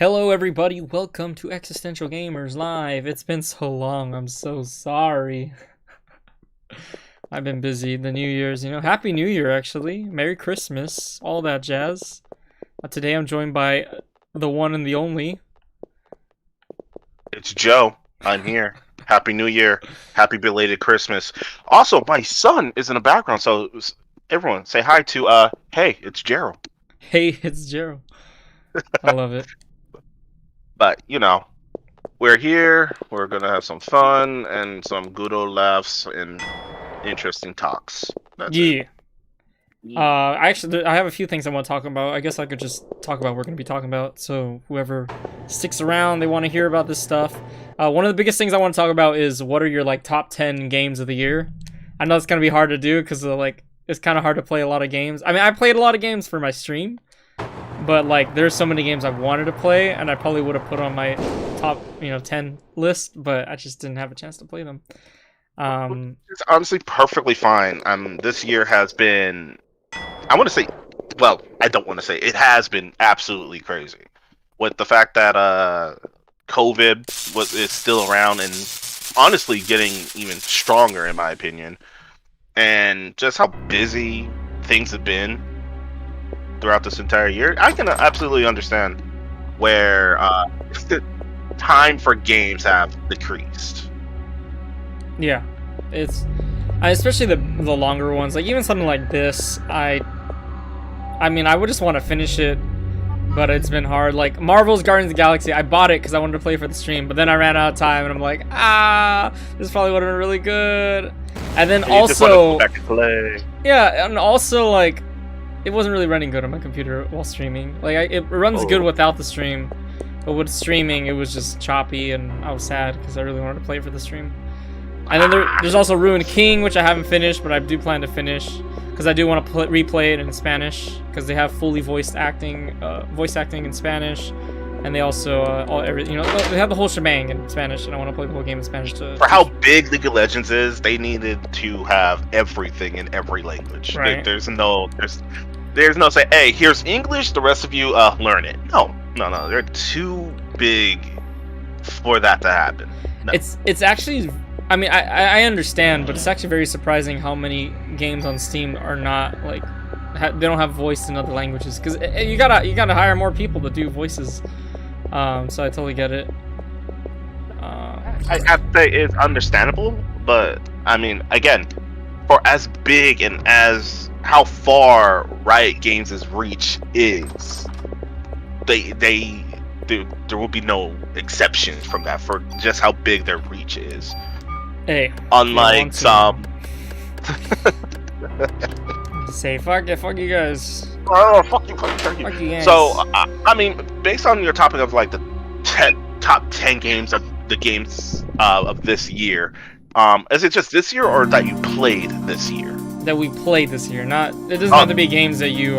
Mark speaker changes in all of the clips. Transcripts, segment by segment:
Speaker 1: Hello everybody, welcome to Existential Gamers Live. It's been so long, I'm so sorry. I've been busy, the New Year's, Happy New Year actually. Merry Christmas, all that jazz. Today I'm joined by the one and the only.
Speaker 2: It's Joe. I'm here. Happy New Year. Happy belated Christmas. Also, my son is in the background, so everyone say hi to, hey, it's Gerald.
Speaker 1: Hey, it's Gerald. I love it.
Speaker 2: But, we're here. We're going to have some fun and some good old laughs and interesting talks. That's it.
Speaker 1: Actually, I have a few things I want to talk about. I guess I could just talk about what we're going to be talking about. So whoever sticks around, they want to hear about this stuff. One of the biggest things I want to talk about is what are your top 10 games of the year. I know it's going to be hard to do because it's kind of hard to play a lot of games. I mean, I played a lot of games for my stream, but there's so many games I wanted to play, and I probably would have put on my top 10 list, but I just didn't have a chance to play them.
Speaker 2: It's honestly perfectly fine. This year has been, I want to say, well, I don't want to say, it has been absolutely crazy. With the fact that COVID is still around and honestly getting even stronger, in my opinion, and just how busy things have been throughout this entire year, I can absolutely understand where the time for games have decreased.
Speaker 1: Yeah, especially the longer ones. Even something like this, I mean, I would just want to finish it, but it's been hard. Marvel's Guardians of the Galaxy, I bought it because I wanted to play for the stream, but then I ran out of time, and I'm like, this probably would have been really good. And then also,
Speaker 2: back to play.
Speaker 1: Yeah, and also it wasn't really running good on my computer while streaming. It runs good without the stream, but with streaming, it was just choppy, and I was sad because I really wanted to play for the stream. And then there's also Ruined King, which I haven't finished, but I do plan to finish because I do want to replay it in Spanish because they have fully voice acting in Spanish, and they also they have the whole shebang in Spanish, and I want to play the whole game in Spanish too.
Speaker 2: For how big League of Legends is, they needed to have everything in every language.
Speaker 1: Right.
Speaker 2: There's no say, hey, here's English, the rest of you learn it. No, they're too big for that to happen. No.
Speaker 1: It's actually, I mean, I understand, but it's actually very surprising how many games on Steam are not they don't have voice in other languages, because you gotta hire more people to do voices. So I totally get it.
Speaker 2: I have to say it's understandable, but I mean, again, for as big and as how far Riot Games' reach is, there will be no exceptions from that for just how big their reach is.
Speaker 1: Hey,
Speaker 2: unlike some
Speaker 1: say fuck you guys.
Speaker 2: Oh, fuck you guys. So I mean, based on your topic of the top 10 games of the games of this year, is it just this year or that you played this year?
Speaker 1: That we played this year, it doesn't have to be games that you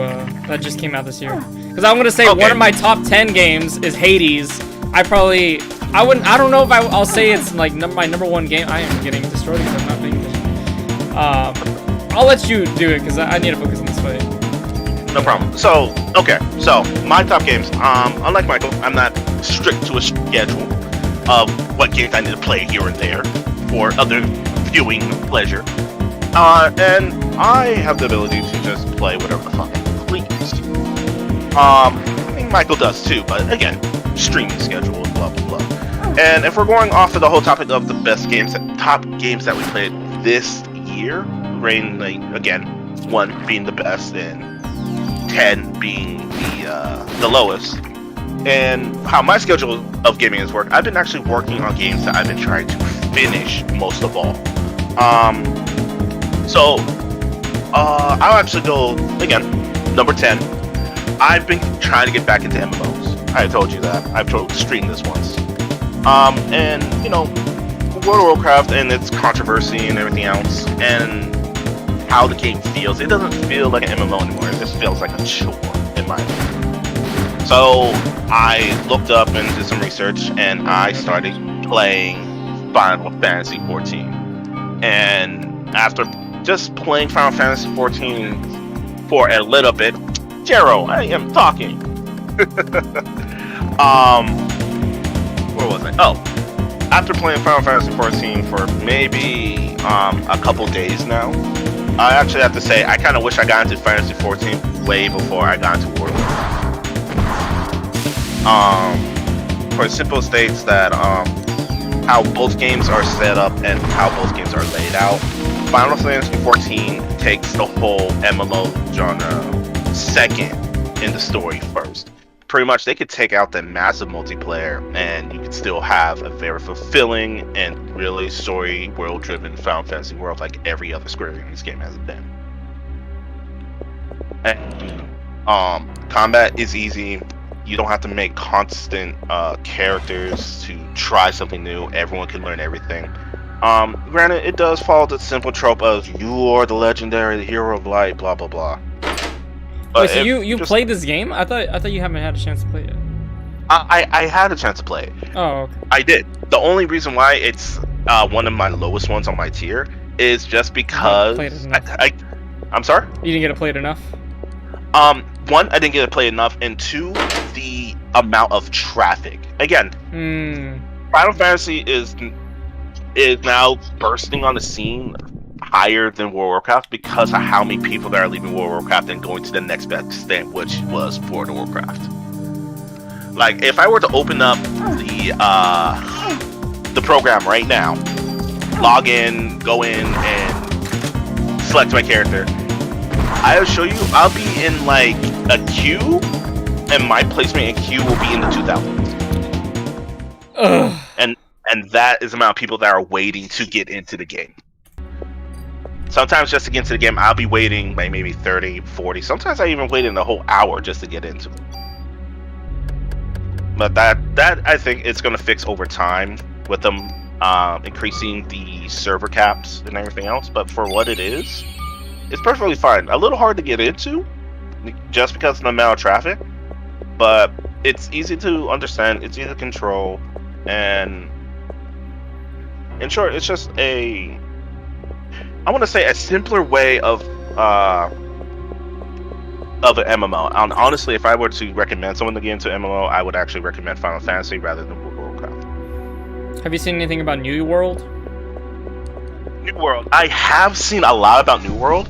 Speaker 1: that just came out this year. Because I'm gonna say one of my top 10 games is Hades. I don't know if I'll say it's my number one game. I am getting destroyed because I'm not paying attention. I'll let you do it because I need to focus on this fight.
Speaker 2: No problem. So my top games, unlike Michael, I'm not strict to a schedule of what games I need to play here and there for other viewing pleasure. And I have the ability to just play whatever the fuck I please. I mean, Michael does too, but again, streaming schedule, blah blah blah. And if we're going off of the whole topic of the top games that we played this year, again, 1 being the best and 10 being the lowest, and how my schedule of gaming has worked, I've been actually working on games that I've been trying to finish most of all. So I'll actually go again, number 10. I've been trying to get back into MMOs. I told you that. I've streamed this once. And World of Warcraft and its controversy and everything else, and how the game feels. It doesn't feel like an MMO anymore. It just feels like a chore, in my opinion. So I looked up and did some research, and I started playing Final Fantasy 14. And after just playing Final Fantasy 14 for a little bit, Jero, I am talking. where was I? Oh, after playing Final Fantasy 14 for maybe a couple days now, I actually have to say I kind of wish I got into Fantasy 14 way before I got into World. For simple states that how both games are set up and how both games are laid out. Final Fantasy 14 takes the whole MMO genre second in the story first. Pretty much, they could take out the massive multiplayer, and you could still have a very fulfilling and really story world-driven Final Fantasy world like every other Square Enix game has been. And combat is easy. You don't have to make constant characters to try something new. Everyone can learn everything. Granted, it does follow the simple trope of you are the legendary hero of light, blah blah blah.
Speaker 1: Wait, so you played this game? I thought you haven't had a chance to play it.
Speaker 2: I had a chance to play it.
Speaker 1: Oh, okay.
Speaker 2: I did. The only reason why it's one of my lowest ones on my tier is just because I'm sorry?
Speaker 1: You didn't get to play it enough?
Speaker 2: One, I didn't get to play enough, and two, the amount of traffic. Again, Final Fantasy is now bursting on the scene higher than World of Warcraft because of how many people that are leaving World of Warcraft and going to the next best thing, which was World of Warcraft. Like, if I were to open up the program right now, log in, go in, and select my character, I'll show you, I'll be in like a queue, and my placement in queue will be in the 2000s.
Speaker 1: Ugh.
Speaker 2: And that is the amount of people that are waiting to get into the game. Sometimes just to get into the game, I'll be waiting like maybe 30, 40. Sometimes I even wait in a whole hour just to get into it. But that I think it's going to fix over time with them increasing the server caps and everything else. But for what it is, it's perfectly fine. A little hard to get into just because of the amount of traffic. But it's easy to understand. It's easy to control. And in short, it's just I want to say a simpler way of an MMO. And honestly, if I were to recommend someone to get into MMO, I would actually recommend Final Fantasy rather than World of Warcraft.
Speaker 1: Have you seen anything about New World?
Speaker 2: New World. I have seen a lot about New World.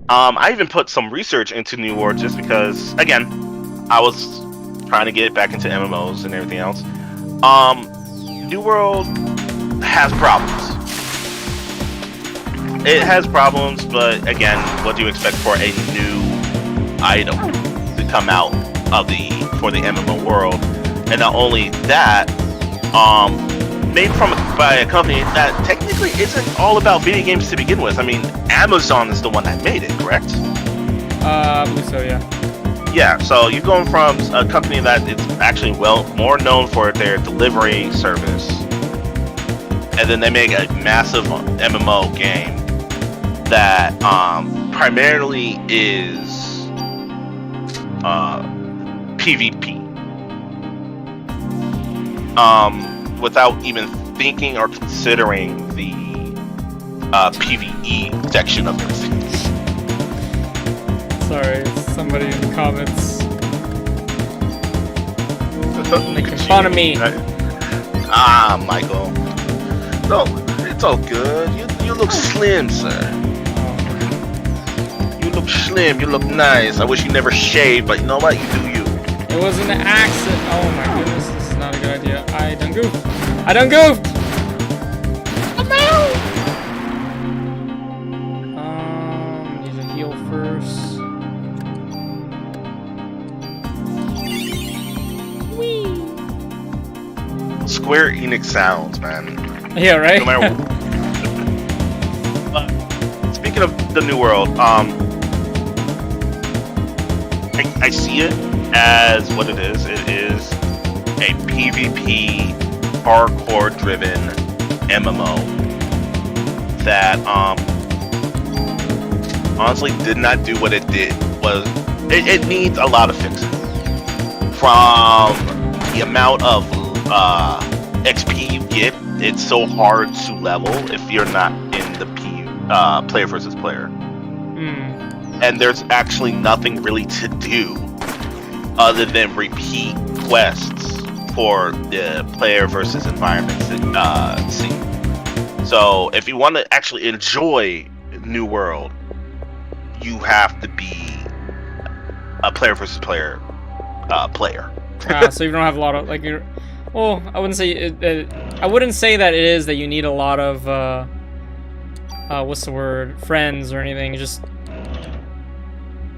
Speaker 2: I even put some research into New World just because, again, I was trying to get back into MMOs and everything else. New World has problems. It has problems, but again, what do you expect for a new item to come out of for the MMO world? And not only that, made by a company that technically isn't all about video games to begin with. I mean, Amazon is the one that made it, correct?
Speaker 1: I believe so, yeah.
Speaker 2: Yeah, so you're going from a company that is actually more known for their delivery service, and then they make a massive MMO game that primarily is PvP. Without even thinking or considering the PvE section of everything.
Speaker 1: Sorry, somebody in the comments making fun of me.
Speaker 2: Michael. No, it's all good. You look slim, sir. You look slim. You look nice. I wish you never shaved, but you know what? You do you.
Speaker 1: It was an accident. Oh my goodness, this is not a good idea. I done goofed. I done goofed! Need to heal first.
Speaker 2: Square Enix sounds, man.
Speaker 1: Yeah, right?
Speaker 2: No matter what. Speaking of the New World, I see it as what it is. It is a PvP, hardcore-driven MMO that honestly did not do what it did. It needs a lot of fixing. From the amount of XP you get, it's so hard to level if you're not in the player versus player. And there's actually nothing really to do other than repeat quests for the player versus environment scene. So if you want to actually enjoy New World, you have to be a player versus player player.
Speaker 1: So you don't have a lot of like you're. Well, I wouldn't say I wouldn't say that it is that you need a lot of what's the word, friends or anything. Just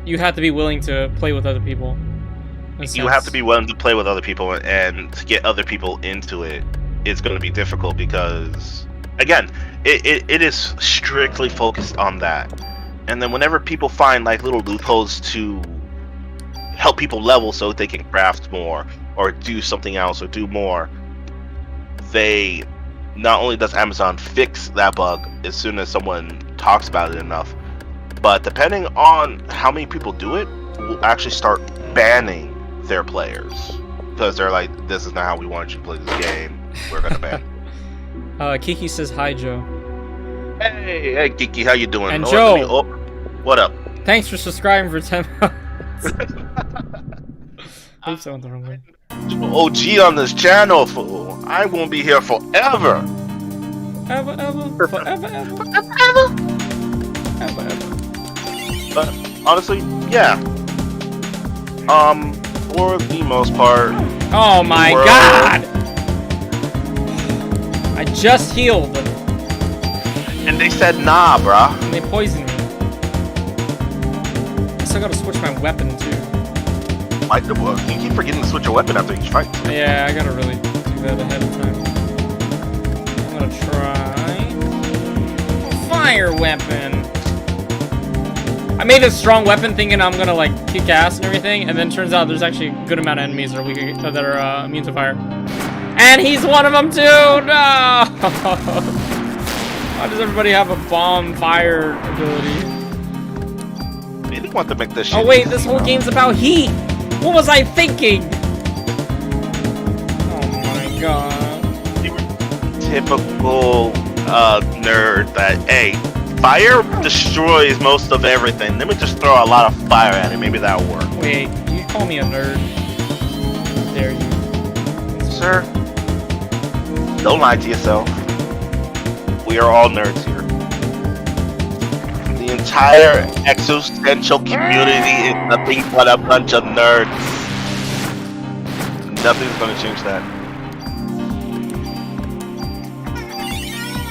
Speaker 1: you have to be willing to play with other people.
Speaker 2: You have to be willing to play with other people, and to get other people into it, it's going to be difficult because, again, it is strictly focused on that. And then whenever people find like little loopholes to help people level so they can craft more or do something else or do more, they not only does Amazon fix that bug as soon as someone talks about it enough, but depending on how many people do it, will actually start banning their players because they're like, this is not how we want you to play this game, we're gonna ban you.
Speaker 1: Kiki says hi, Joe.
Speaker 2: Hey Kiki, how you doing?
Speaker 1: And Joe,
Speaker 2: what up?
Speaker 1: Thanks for subscribing for 10 months. Oops, I went the wrong way.
Speaker 2: OG on this channel, fool. I won't be here forever.
Speaker 1: Ever.
Speaker 2: But honestly, yeah. For the most part.
Speaker 1: Oh my god! I just healed.
Speaker 2: And they said nah, bruh.
Speaker 1: And they poisoned me. I still gotta switch my weapon too.
Speaker 2: Like the book. You keep forgetting to switch your weapon after each fight.
Speaker 1: Yeah, I gotta really do that ahead of time. I'm gonna try fire weapon. I made a strong weapon thinking I'm gonna like kick ass and everything, and then turns out there's actually a good amount of enemies that are weak, that are immune to fire. And he's one of them too. No. Why does everybody have a bomb fire ability?
Speaker 2: They didn't want to make this shit.
Speaker 1: Oh wait, this whole game's about heat. What was I thinking? Oh my god.
Speaker 2: Typical nerd that, hey, fire destroys most of everything. Let me just throw a lot of fire at it. Maybe that'll work.
Speaker 1: Wait, you call me a nerd? How dare you?
Speaker 2: Sir, don't lie to yourself. We are all nerds here. The entire existential community is nothing but a bunch of nerds. Nothing's gonna change that.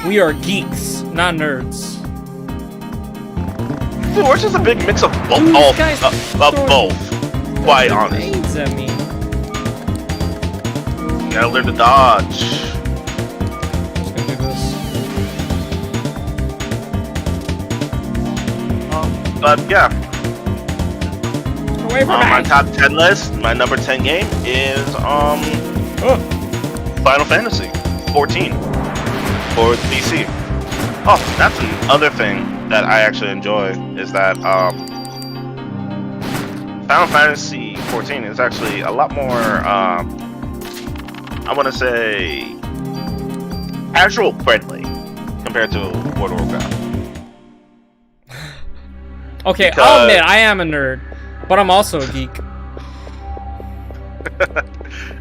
Speaker 1: We are geeks, not nerds.
Speaker 2: Dude, we're just a big mix of both. Quite honest.
Speaker 1: Grenades at me.
Speaker 2: You gotta learn to dodge.
Speaker 1: I'm just gonna do this.
Speaker 2: But yeah.
Speaker 1: Away from
Speaker 2: My
Speaker 1: me.
Speaker 2: top 10 list, my number 10 game is Final Fantasy 14 for the PC. Oh, that's another thing that I actually enjoy is that Final Fantasy 14 is actually a lot more I want to say casual friendly compared to World of Warcraft.
Speaker 1: Okay, I'll admit I am a nerd, but I'm also a geek.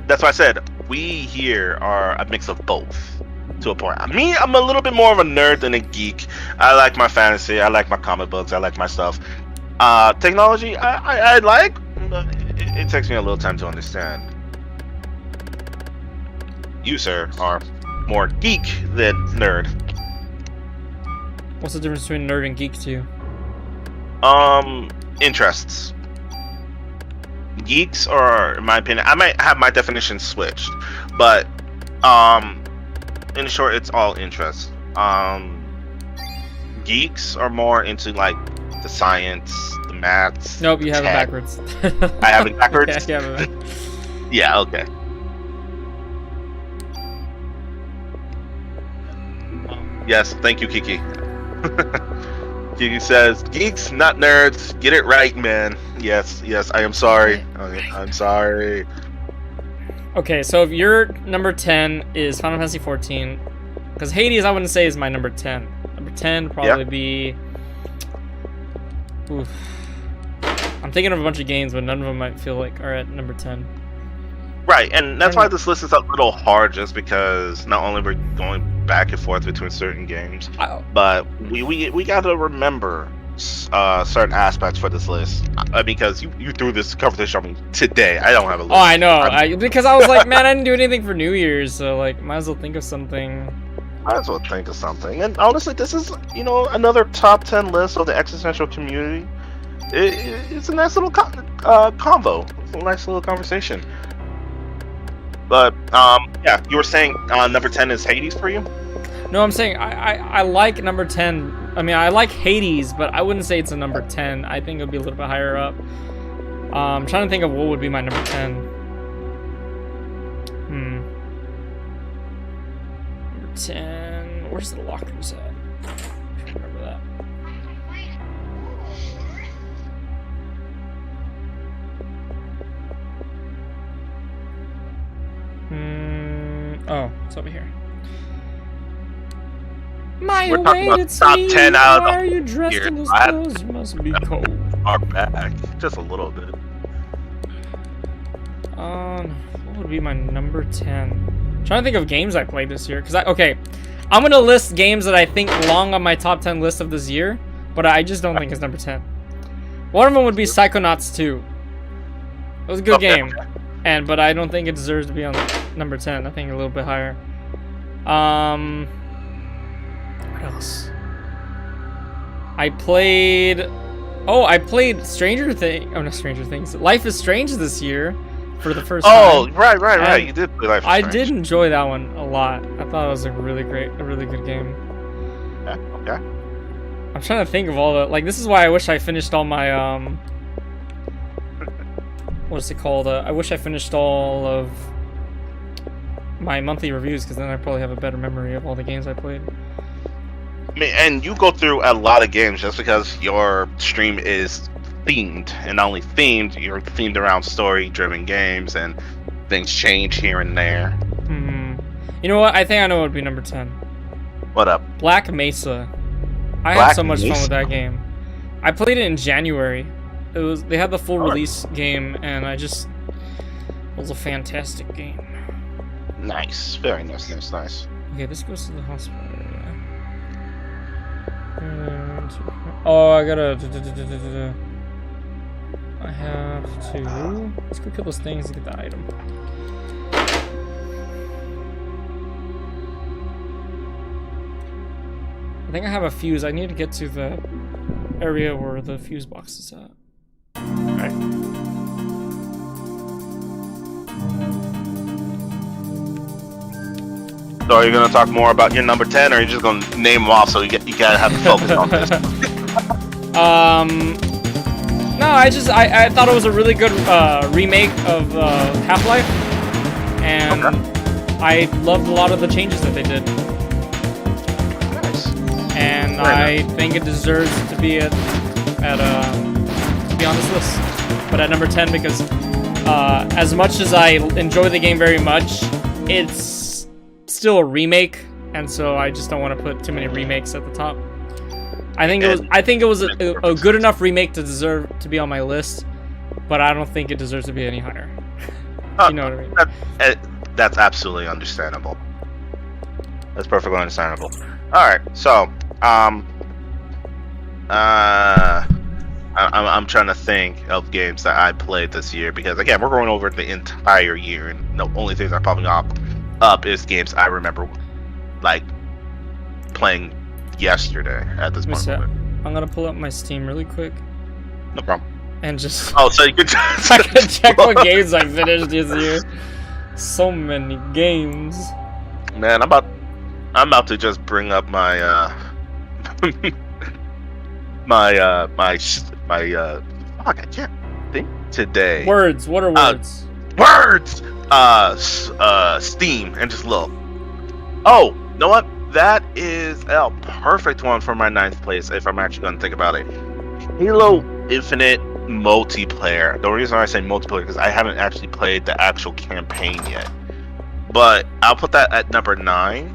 Speaker 2: That's why I said we here are a mix of both. To a point. Me, I'm a little bit more of a nerd than a geek. I like my fantasy. I like my comic books. I like my stuff. Technology, I like. But it takes me a little time to understand. You, sir, are more geek than nerd.
Speaker 1: What's the difference between nerd and geek to you?
Speaker 2: Interests. Geeks are, in my opinion, I might have my definition switched, but in short, it's all interest. Geeks are more into like the science, the maths.
Speaker 1: Nope, you have it
Speaker 2: tech.
Speaker 1: backwards.
Speaker 2: I have it backwards?
Speaker 1: Yeah, you have it.
Speaker 2: Yeah, okay. Yes, thank you, Kiki. Kiki says, geeks, not nerds. Get it right, man. Yes, I am sorry. I'm sorry.
Speaker 1: Okay, so if your number 10 is Final Fantasy 14, because Hades I wouldn't say is my number 10. Number 10 would probably be... Oof. I'm thinking of a bunch of games, but none of them might feel like are at number 10.
Speaker 2: Right, and that's why this list is a little hard, just because not only we're going back and forth between certain games, but we got to remember certain aspects for this list. Because you threw this conversation on me today. I don't have a list.
Speaker 1: Oh, I know. Because I was like, man, I didn't do anything for New Year's, so like, might as well think of something.
Speaker 2: Might as well think of something. And honestly, this is, another top 10 list of the existential community. It's a nice little convo. It's a nice little conversation. But yeah, you were saying number 10 is Hades for you?
Speaker 1: No, I'm saying I like number 10. I mean, I like Hades, but I wouldn't say it's a number 10. I think it would be a little bit higher up. I'm trying to think of what would be my number 10. Number 10. Where's the lockers at? I can't remember that. Oh, it's over here. My
Speaker 2: We're talking about top 10 out of the
Speaker 1: why are you dressed in those clothes? You must be cold.
Speaker 2: Our back, just a little bit.
Speaker 1: What would be my number 10? I'm trying to think of games I played this year. Okay, I'm gonna list games that I think belong on my top 10 list of this year, but I just don't think it's number 10. One of them would be Psychonauts 2. It was a good game, but I don't think it deserves to be on number 10. I think a little bit higher. What else? I played Stranger Things. Oh, not Stranger Things. Life is Strange this year for the first time.
Speaker 2: Oh, right. You did play Life is Strange.
Speaker 1: I did enjoy that one a lot. I thought it was a really good game.
Speaker 2: Yeah, okay.
Speaker 1: I'm trying to think of all the, like, this is why I wish I finished all my what is it called? I wish I finished all of my monthly reviews, because then I probably have a better memory of all the games I played.
Speaker 2: I mean, and you go through a lot of games just because your stream is themed, and not only themed, you're themed around story-driven games, and things change here and there.
Speaker 1: You know what? I think I know what would be number 10.
Speaker 2: What up?
Speaker 1: Black Mesa. I had so much fun with that game. I played it in January. They had the full release game, and it was a fantastic game.
Speaker 2: Nice, very nice.
Speaker 1: Okay, this goes to the hospital area. Oh, I gotta. I have to. Let's go kill those things and get the item. I think I have a fuse. I need to get to the area where the fuse box is at.
Speaker 2: Alright. So are you gonna talk more about your number 10, or are you just gonna name them off so you gotta have to focus on this?
Speaker 1: No, I thought it was a really good remake of Half-Life, and I loved a lot of the changes that they did.
Speaker 2: Nice.
Speaker 1: And I think it deserves to be to be on this list, but at number 10 because as much as I enjoy the game very much, it's still a remake, and so I just don't want to put too many remakes at the top. I think it was a good enough remake to deserve to be on my list, but I don't think it deserves to be any higher. You know what I mean?
Speaker 2: That's absolutely understandable. That's perfectly understandable. All right, so I'm trying to think of games that I played this year, because again, we're going over the entire year, and the only things that are popping up is games I remember like playing yesterday at this point.
Speaker 1: I'm gonna pull up my Steam really quick.
Speaker 2: No problem.
Speaker 1: And just
Speaker 2: so you could
Speaker 1: I can check what games I finished this year. So many games.
Speaker 2: Man, I'm about to just bring up my fuck, I can't think today.
Speaker 1: Words. What are words?
Speaker 2: Words. Steam, and just look. Oh, you know what? That is a perfect one for my 9th place, if I'm actually going to think about it. Halo Infinite multiplayer. The reason I say multiplayer is because I haven't actually played the actual campaign yet. But I'll put that at number 9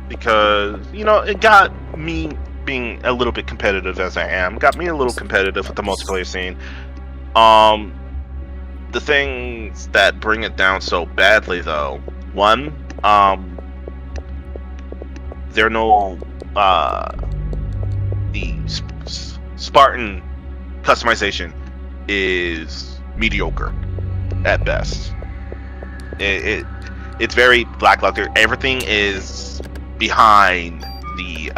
Speaker 2: because, it got me being a little bit competitive as I am. Got me a little competitive with the multiplayer scene. the things that bring it down so badly, though, one, there are no the Spartan customization is mediocre at best. It's very lackluster. Everything is behind the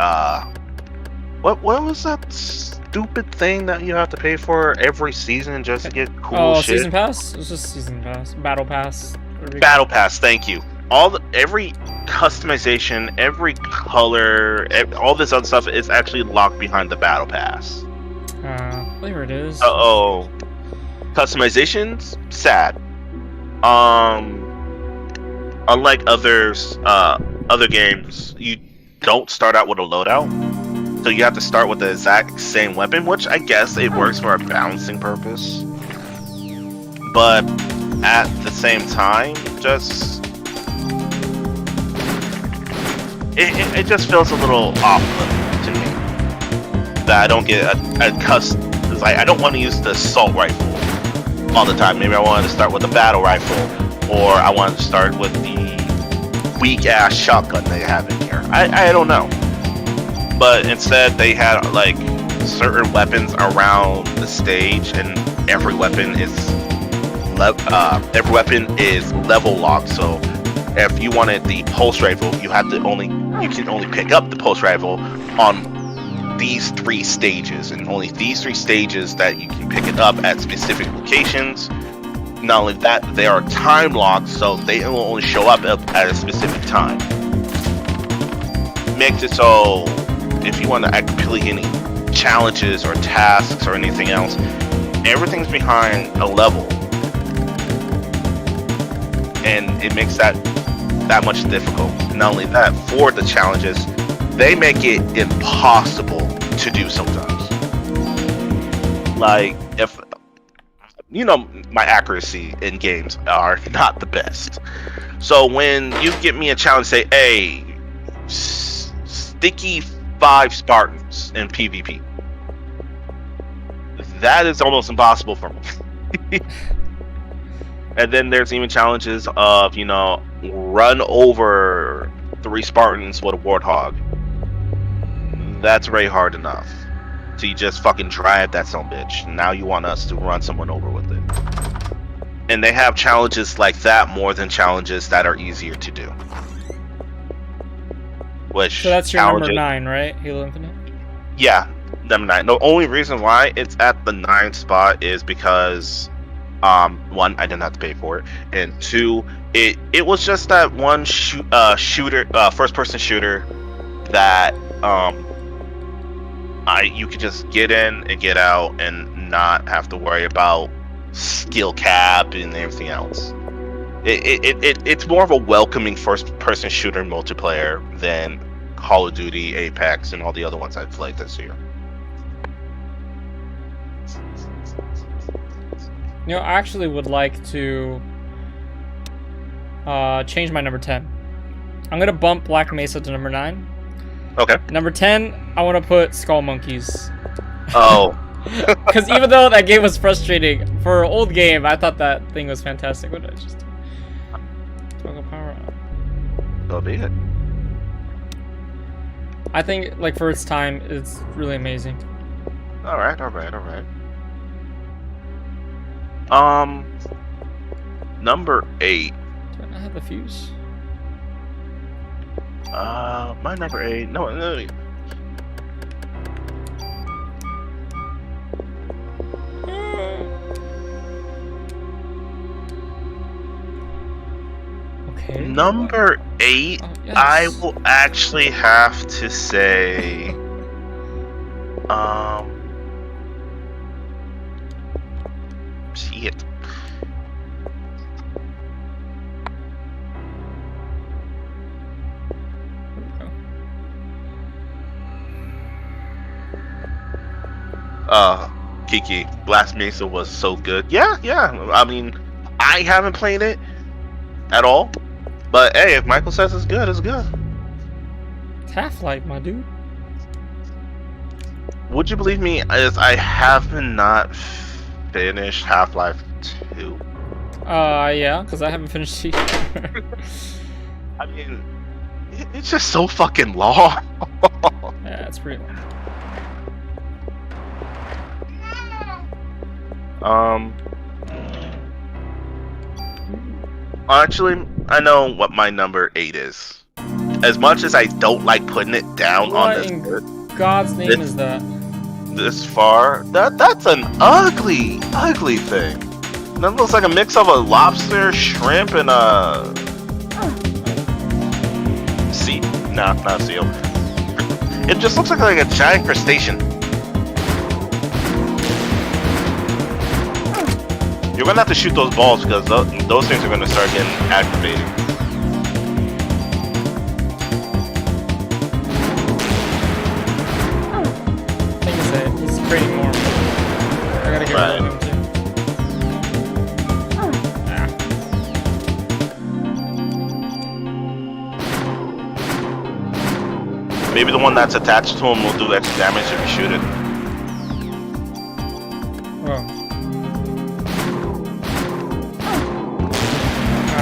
Speaker 2: what was that stupid thing that you have to pay for every season just to get cool shit?
Speaker 1: Season pass? It's just season pass. Battle pass.
Speaker 2: Battle pass, thank you. Every customization, every color, all this other stuff is actually locked behind the battle pass.
Speaker 1: There it is.
Speaker 2: Customizations, sad. Unlike other games, you don't start out with a loadout, so you have to start with the exact same weapon, which I guess it works for a balancing purpose. But at the same time, it just feels a little off to me that I don't get a custom. Like, I don't want to use the assault rifle all the time. Maybe I wanted to start with a battle rifle, or I wanted to start with the weak ass shotgun they have in here. I don't know. But instead, they had like certain weapons around the stage, and every weapon is level locked. So if you wanted the pulse rifle, you can only pick up the pulse rifle on these 3 stages, and only these 3 stages that you can pick it up at specific locations. Not only that, they are time locked, so they will only show up at a specific time. Makes it so if you want to complete any challenges or tasks or anything else, everything's behind a level, and it makes that much difficult. Not only that, for the challenges, they make it impossible to do sometimes. Like, if my accuracy in games are not the best, so when you give me a challenge, say, hey, sticky 5 Spartans in PvP, that is almost impossible for me. And then there's even challenges of, run over 3 Spartans with a warthog. That's very hard enough. So you just fucking drive that son bitch. Now you want us to run someone over with it. And they have challenges like that more than challenges that are easier to do. So
Speaker 1: that's your number 9, right? Halo Infinite?
Speaker 2: Yeah, number 9. The only reason why it's at the 9th spot is because 1, I didn't have to pay for it, and 2, it was just that one first person shooter that you could just get in and get out and not have to worry about skill cap and everything else. It's more of a welcoming first person shooter multiplayer than Call of Duty, Apex, and all the other ones I've played this year.
Speaker 1: I actually would like to change my number 10. I'm gonna bump Black Mesa to number 9.
Speaker 2: Okay.
Speaker 1: Number 10, I want to put Skull Monkeys.
Speaker 2: Oh.
Speaker 1: Because even though that game was frustrating, for an old game, I thought that thing was fantastic. What did I just do? Toggle power on.
Speaker 2: So be it.
Speaker 1: I think, like, for its time, it's really amazing.
Speaker 2: Alright. Number 8.
Speaker 1: Do I not have the fuse?
Speaker 2: My number 8. No.
Speaker 1: Okay.
Speaker 2: Number 8,
Speaker 1: yes.
Speaker 2: I will actually have to say, shit. Kiki, Blast Mesa was so good. Yeah. I mean, I haven't played it at all, but hey, if Michael says it's good, it's good.
Speaker 1: It's Half-Life, my dude.
Speaker 2: Would you believe me, as I have not finished Half-Life 2?
Speaker 1: Yeah, because I haven't finished it.
Speaker 2: I mean, it's just so fucking long.
Speaker 1: Yeah, it's pretty long.
Speaker 2: Actually, I know what my number 8 is. As much as I don't like putting it down
Speaker 1: What
Speaker 2: on this
Speaker 1: in God's name is that?
Speaker 2: this far, that's an ugly thing. That looks like a mix of a lobster, shrimp, and a sea. Not a seal. It just looks like a giant crustacean. You're gonna have to shoot those balls because those things are gonna start getting aggravating.
Speaker 1: Thing is that he's creating more. I gotta get rid of him too.
Speaker 2: Maybe the one that's attached to him will do extra damage if you shoot it.
Speaker 1: Oh.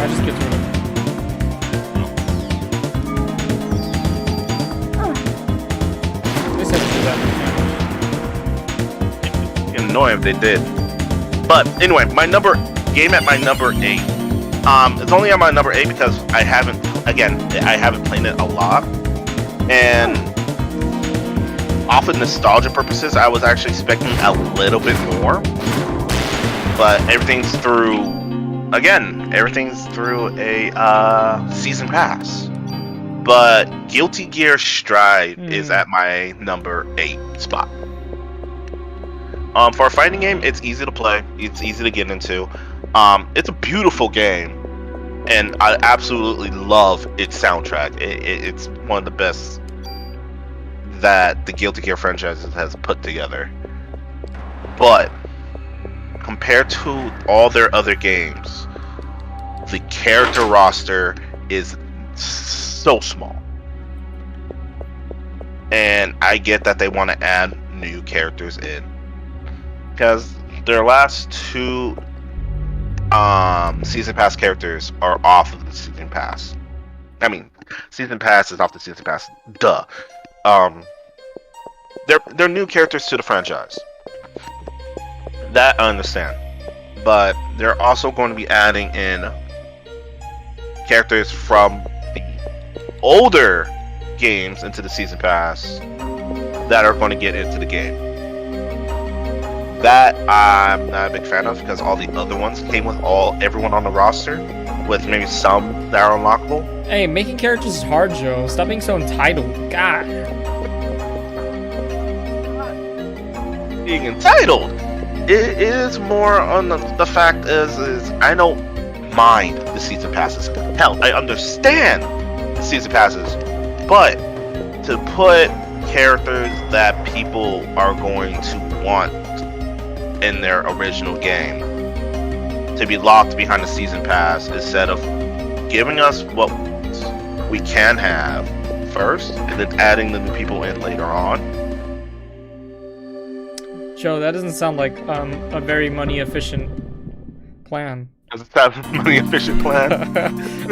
Speaker 1: Just get rid of it. At least I can do that.
Speaker 2: It'd be annoying if they did. But anyway, my number 8. It's only on my number 8 because I haven't played it a lot. And off of nostalgia purposes, I was actually expecting a little bit more. But everything's through a season pass. But Guilty Gear Strive is at my number 8 spot. For a fighting game, it's easy to play. It's easy to get into. It's a beautiful game. And I absolutely love its soundtrack. It's one of the best that the Guilty Gear franchise has put together. But compared to all their other games, the character roster is so small. And I get that they want to add new characters in. Because their last 2 season pass characters are off of the season pass. I mean, season pass is off the season pass. Duh. They're new characters to the franchise. That I understand. But they're also going to be adding in characters from the older games into the season pass that are going to get into the game. That I'm not a big fan of because all the other ones came with everyone on the roster, with maybe some that are unlockable.
Speaker 1: Hey, making characters is hard, Joe. Stop being so entitled. God.
Speaker 2: Being entitled. It is more on the fact is I don't mind the season passes. Hell, I understand the season passes, but to put characters that people are going to want in their original game to be locked behind the season pass instead of giving us what we can have first and then adding the new people in later on.
Speaker 1: Joe, that doesn't sound like a very money efficient plan.
Speaker 2: Does it sound like a money efficient plan?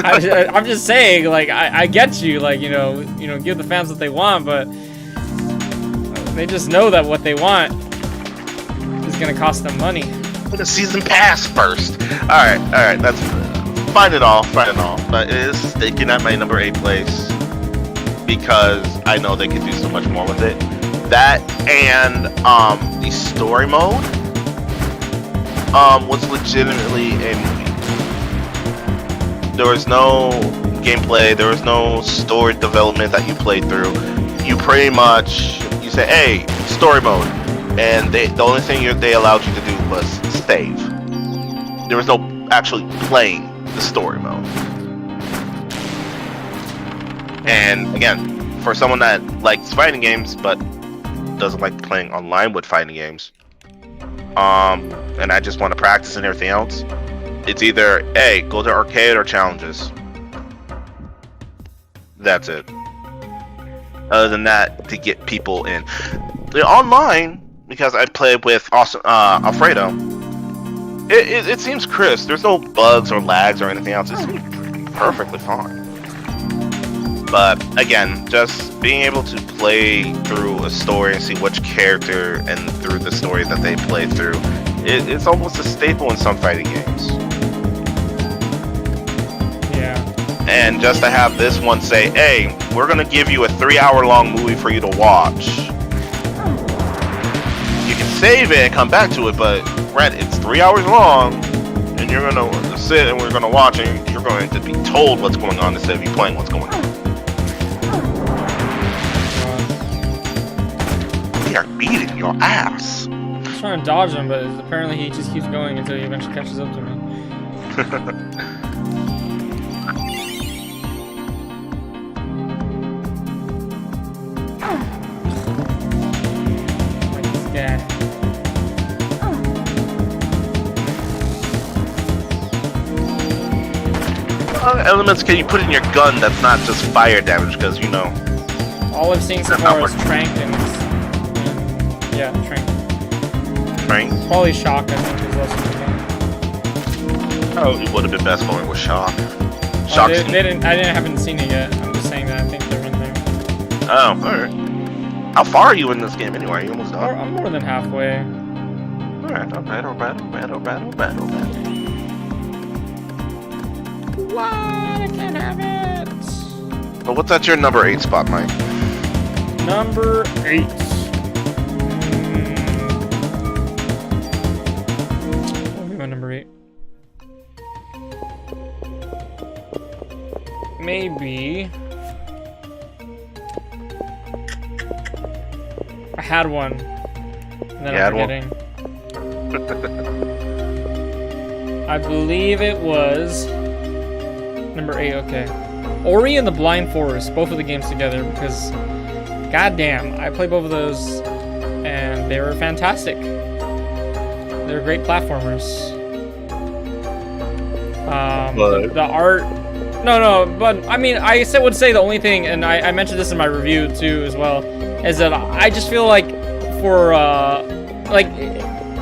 Speaker 1: I'm just saying, like, I get you, like, you know, give the fans what they want, but they just know that what they want is gonna cost them money.
Speaker 2: Put a season pass first. Alright, that's fine and all. But it is sticking at my number 8 place because I know they could do so much more with it. That and the story mode was legitimately a movie. There was no gameplay, there was no story development that you played through. You pretty much say, hey, story mode. And the only thing they allowed you to do was save. There was no actually playing the story mode. And again, for someone that likes fighting games but doesn't like playing online with fighting games, and I just want to practice and everything else, it's either A, go to arcade or challenges. That's it. Other than that, to get people in. Online, because I played with Alfredo, It seems crisp. There's no bugs or lags or anything else. It seems perfectly fine. But again, just being able to play through a story and see which character and through the story that they play through, it's almost a staple in some fighting games.
Speaker 1: Yeah.
Speaker 2: And just to have this one say, hey, we're going to give you a 3-hour-long movie for you to watch. You can save it and come back to it, but it's 3 hours long, and you're going to sit and we're going to watch, and you're going to be told what's going on instead of you playing what's going on. They are beating your ass.
Speaker 1: I'm trying to dodge him, but apparently he just keeps going until he eventually catches up to me. Yeah.
Speaker 2: What elements can you put in your gun that's not just fire damage? Because, you know...
Speaker 1: All I've seen so far is Trank and yeah, Trank.
Speaker 2: Trank?
Speaker 1: Probably Shock, I think, is also the game.
Speaker 2: Oh, it would have been best going with Shock.
Speaker 1: I haven't seen it yet. I'm just saying that I think they're in there.
Speaker 2: Oh, alright. How far are you in this game anyway? Are you almost done?
Speaker 1: I'm more than halfway.
Speaker 2: Alright, alright.
Speaker 1: What? I can't have it!
Speaker 2: But what's at your number 8 spot, Mike?
Speaker 1: Number 8. What will be my number 8? Maybe... I had one. And then I'm forgetting. I believe it was... Number 8, okay. Ori and the Blind Forest, both of the games together, because goddamn, I played both of those and they were fantastic. They were great platformers. The art, but I mean, I would say the only thing, and I mentioned this in my review too as well, is that I just feel like for like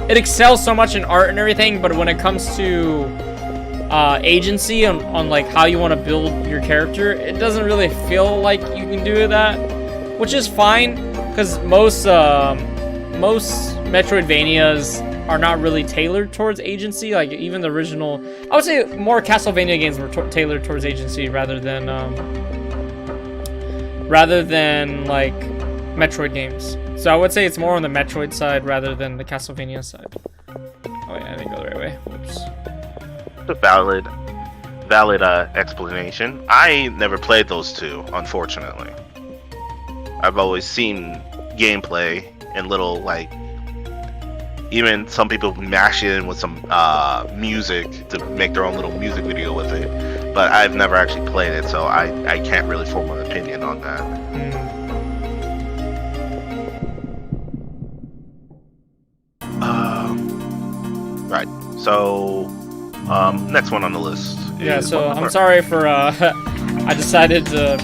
Speaker 1: it excels so much in art and everything, but when it comes to agency on like how you want to build your character, it doesn't really feel like you can do that, which is fine, because most Metroidvanias are not really tailored towards agency. Like even the original, I would say more Castlevania games were tailored towards agency rather than like Metroid games. So I would say it's more on the Metroid side rather than the Castlevania side. Oh yeah, I didn't go the right way. Whoops.
Speaker 2: A valid explanation. I never played those two, unfortunately. I've always seen gameplay and little, like, even some people mash it in with some music to make their own little music video with it, but I've never actually played it, so I can't really form an opinion on that. Right, so next one on the list.
Speaker 1: Yeah, so I'm sorry for I decided to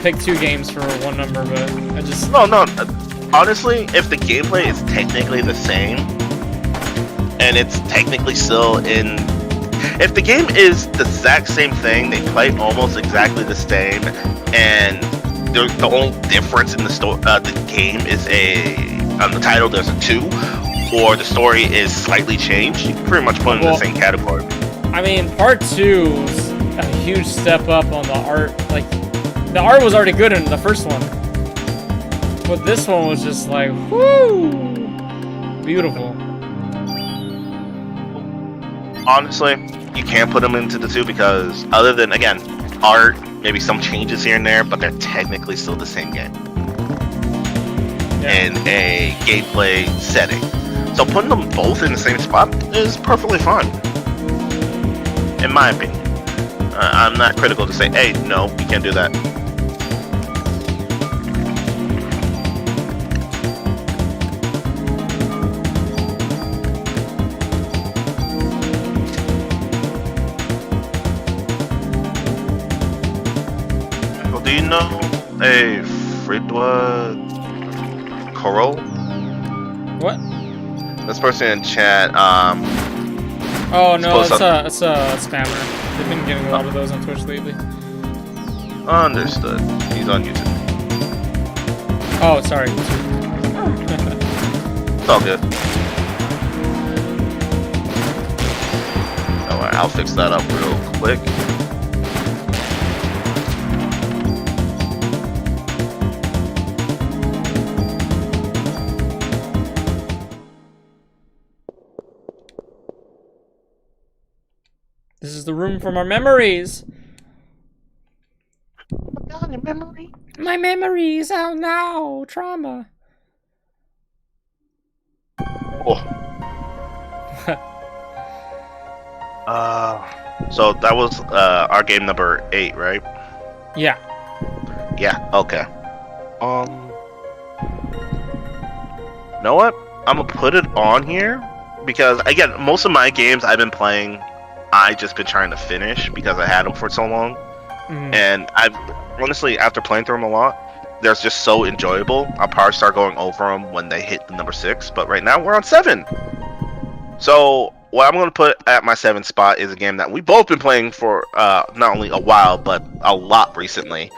Speaker 1: pick 2 games for one number, but I just...
Speaker 2: No, honestly, if the gameplay is technically the same, and it's technically still in... If the game is the exact same thing, they play almost exactly the same, and the only difference in the game is on the title there's a 2, or the story is slightly changed, you can pretty much put it in the same category.
Speaker 1: I mean, part 2 is a huge step up on the art. Like, the art was already good in the first one, but this one was just like, whoo, beautiful.
Speaker 2: Honestly, you can't put them into the 2 because other than, again, art, maybe some changes here and there, but they're technically still the same game. In a gameplay setting. So putting them both in the same spot is perfectly fine. In my opinion. I'm not critical to say, hey, no, you can't do that. Well, do you know a Fridwa Coral?
Speaker 1: What?
Speaker 2: This person in chat
Speaker 1: Oh no, it's a spammer. They've been getting a lot of those on Twitch lately.
Speaker 2: Understood. He's on YouTube.
Speaker 1: Oh, sorry.
Speaker 2: It's all good. Alright, I'll fix that up real quick.
Speaker 1: This is the room from our memories.
Speaker 2: Memory.
Speaker 1: My memories out now. Trauma.
Speaker 2: Oh. So that was our game number 8, right?
Speaker 1: Yeah.
Speaker 2: Yeah. Okay. You know what? I'm gonna put it on here because again, most of my games I've been playing, I just been trying to finish because I had them for so long, and I've honestly, after playing through them a lot, they're just so enjoyable. I'll probably start going over them when they hit the number 6. But right now we're on 7. So what I'm gonna put at my 7th spot is a game that we've both been playing for not only a while but a lot recently.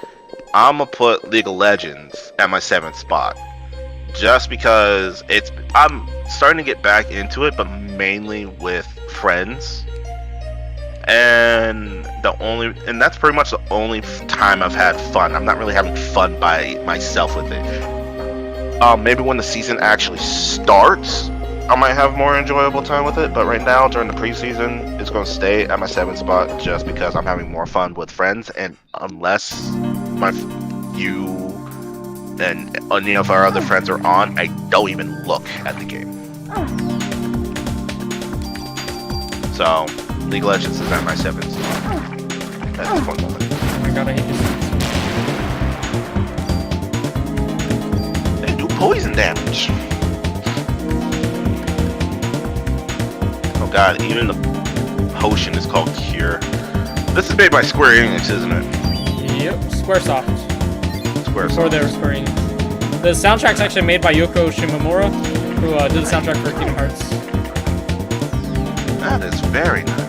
Speaker 2: I'm gonna put League of Legends at my 7th spot, just because I'm starting to get back into it, but mainly with friends. And that's pretty much the only time I've had fun. I'm not really having fun by myself with it. Maybe when the season actually starts, I might have more enjoyable time with it. But right now, during the preseason, it's going to stay at my 7th spot just because I'm having more fun with friends. And unless you and any of our other friends are on, I don't even look at the game. So League of Legends is at my 7th spot at this one moment.
Speaker 1: Oh my god, I hate this.
Speaker 2: They do poison damage. Oh god, even the potion is called Cure. This is made by Square Enix, isn't it?
Speaker 1: Yep, Squaresoft.
Speaker 2: Squaresoft.
Speaker 1: Before they were Square Enix. The soundtrack's actually made by Yoko Shimomura, who did the soundtrack for Kingdom Hearts.
Speaker 2: That is very nice.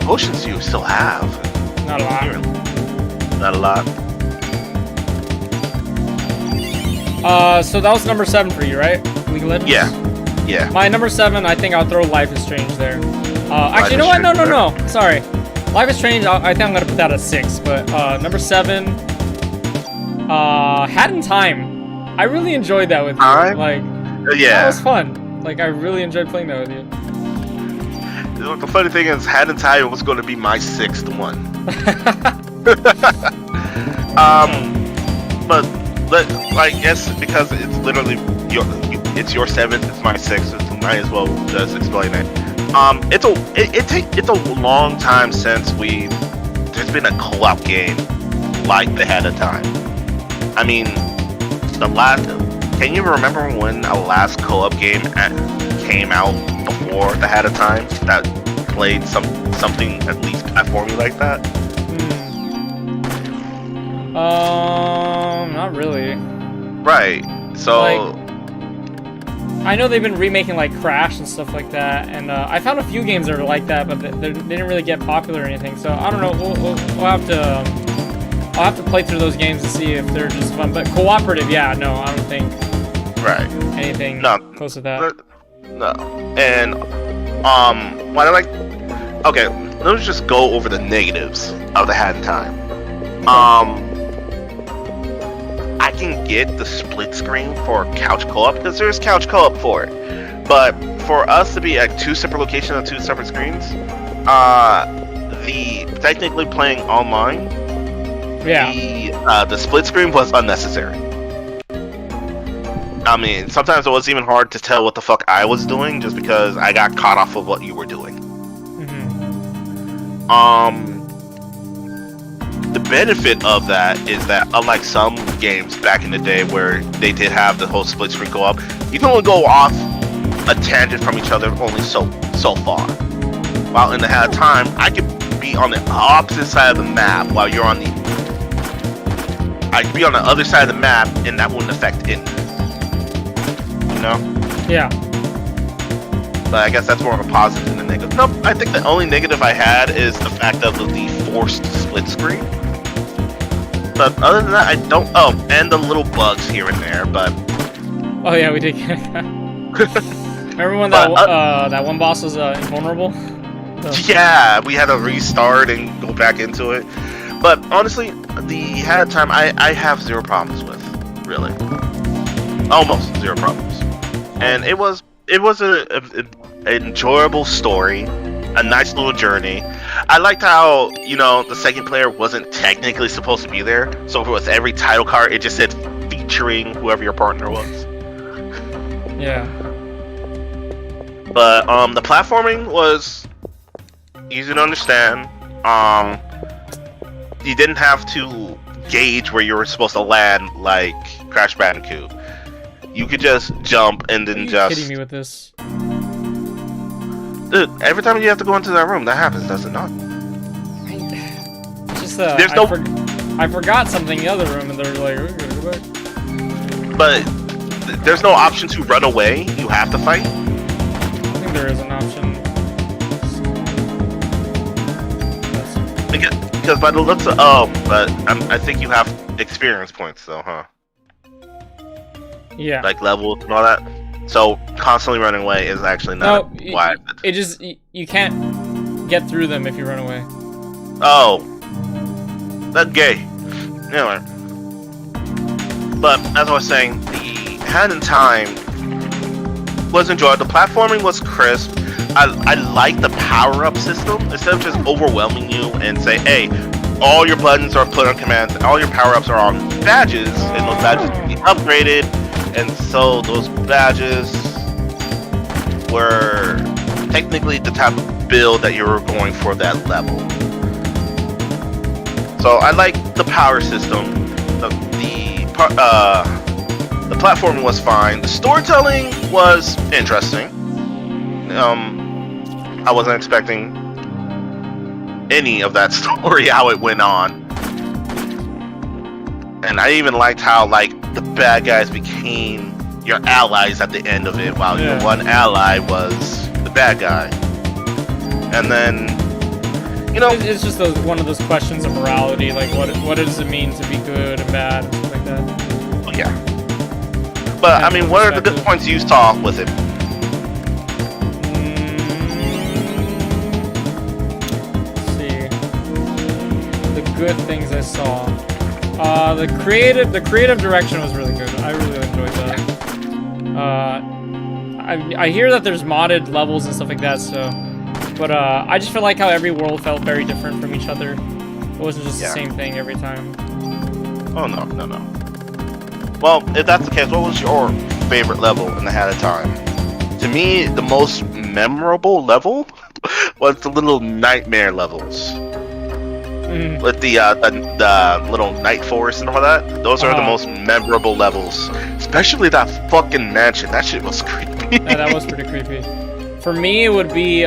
Speaker 2: Potions do you still have?
Speaker 1: Not a lot.
Speaker 2: Not a lot.
Speaker 1: So that was number 7 for you, right? League of Legends?
Speaker 2: Yeah.
Speaker 1: My number 7, I think I'll throw Life is Strange there. Actually, you know what? No. Sorry. Life is Strange, I think I'm gonna put that at 6. But number 7, Hat in Time. I really enjoyed that with you. Like,
Speaker 2: yeah,
Speaker 1: that was fun. Like, I really enjoyed playing that with you.
Speaker 2: The funny thing is, Hat in Time was going to be my 6th one. But I guess because it's literally it's your 7th, it's my 6th. So might as well just explain it. It's a long time since there's been a co-op game like the Hat in Time. I mean, can you remember when a last co-op game came out before the Hat in Time that played something at least platformy like that?
Speaker 1: Not really.
Speaker 2: Right. So
Speaker 1: I know they've been remaking like Crash and stuff like that, and I found a few games that are like that, but they didn't really get popular or anything. So I don't know. We'll have to. I'll have to play through those games to see if they're just fun. But cooperative, yeah, no, I don't think.
Speaker 2: Right.
Speaker 1: Anything close to that.
Speaker 2: No. And what I like. Okay, let's just go over the negatives of the Hat in Time. I can get the split screen for couch co-op because there's couch co-op for it, but for us to be at 2 separate locations on 2 separate screens, the technically playing online, the split screen was unnecessary. I mean, sometimes it was even hard to tell what the fuck I was doing just because I got caught off of what you were doing. The benefit of that is that unlike some games back in the day where they did have the whole split screen co-op, you can only go off a tangent from each other only so far. While in the Hat of Time, I could be on the opposite side of the map while you're on the... I could be on the other side of the map and that wouldn't affect it. You know?
Speaker 1: Yeah.
Speaker 2: But I guess that's more of a positive than a negative. Nope, I think the only negative I had is the fact of the forced split screen. But other than that, I don't... Oh, and the little bugs here and there, but...
Speaker 1: Oh yeah, we did get that. Remember when that one boss was invulnerable?
Speaker 2: Yeah, we had to restart and go back into it. But honestly, the Hat of Time I have zero problems with, really. Almost zero problems. And it was an enjoyable story, a nice little journey. I liked how, the second player wasn't technically supposed to be there. So with every title card, it just said featuring whoever your partner was.
Speaker 1: Yeah.
Speaker 2: But the platforming was easy to understand. You didn't have to gauge where you were supposed to land like Crash Bandicoot. You could just jump and then just...
Speaker 1: kidding me with this?
Speaker 2: Dude, every time you have to go into that room, that happens, does it not?
Speaker 1: It's just
Speaker 2: There's
Speaker 1: I forgot something in the other room, and they're like, "We're gonna go back."
Speaker 2: But there's no option to run away. You have to fight.
Speaker 1: I think there is an option.
Speaker 2: Because by the looks of... but I think you have experience points, though, huh?
Speaker 1: Yeah.
Speaker 2: Like levels and all that. So constantly running away is actually not wise.
Speaker 1: It just... You can't get through them if you run away.
Speaker 2: Oh. That's gay. Anyway. But, as I was saying, the Hat in Time was enjoyed. The platforming was crisp. I like the power-up system. Instead of just overwhelming you and say, hey, all your buttons are put on commands, and all your power-ups are on badges, and those badges can be upgraded, and so those badges were technically the type of build that you were going for that level. So I like the power system. The platforming was fine. The storytelling was interesting. I wasn't expecting any of that story, how it went on. And I even liked how, the bad guys became your allies at the end of it, while your one ally was the bad guy. And then,
Speaker 1: It's just one of those questions of morality, like, what does it mean to be good and bad, and stuff like that.
Speaker 2: Oh, yeah. But, I mean, what are the good points you saw with it?
Speaker 1: Good things I saw. The creative direction was really good. I really enjoyed that. I hear that there's modded levels and stuff like that, but I just feel like how every world felt very different from each other. It wasn't just the same thing every time.
Speaker 2: Oh no. Well, if that's the case, what was your favorite level in the Hat of Time? To me, the most memorable level was the little nightmare levels. With the little night forest and all that. Those are the most memorable levels. Especially that fucking mansion. That shit was creepy.
Speaker 1: Yeah, that was pretty creepy. For me, it would be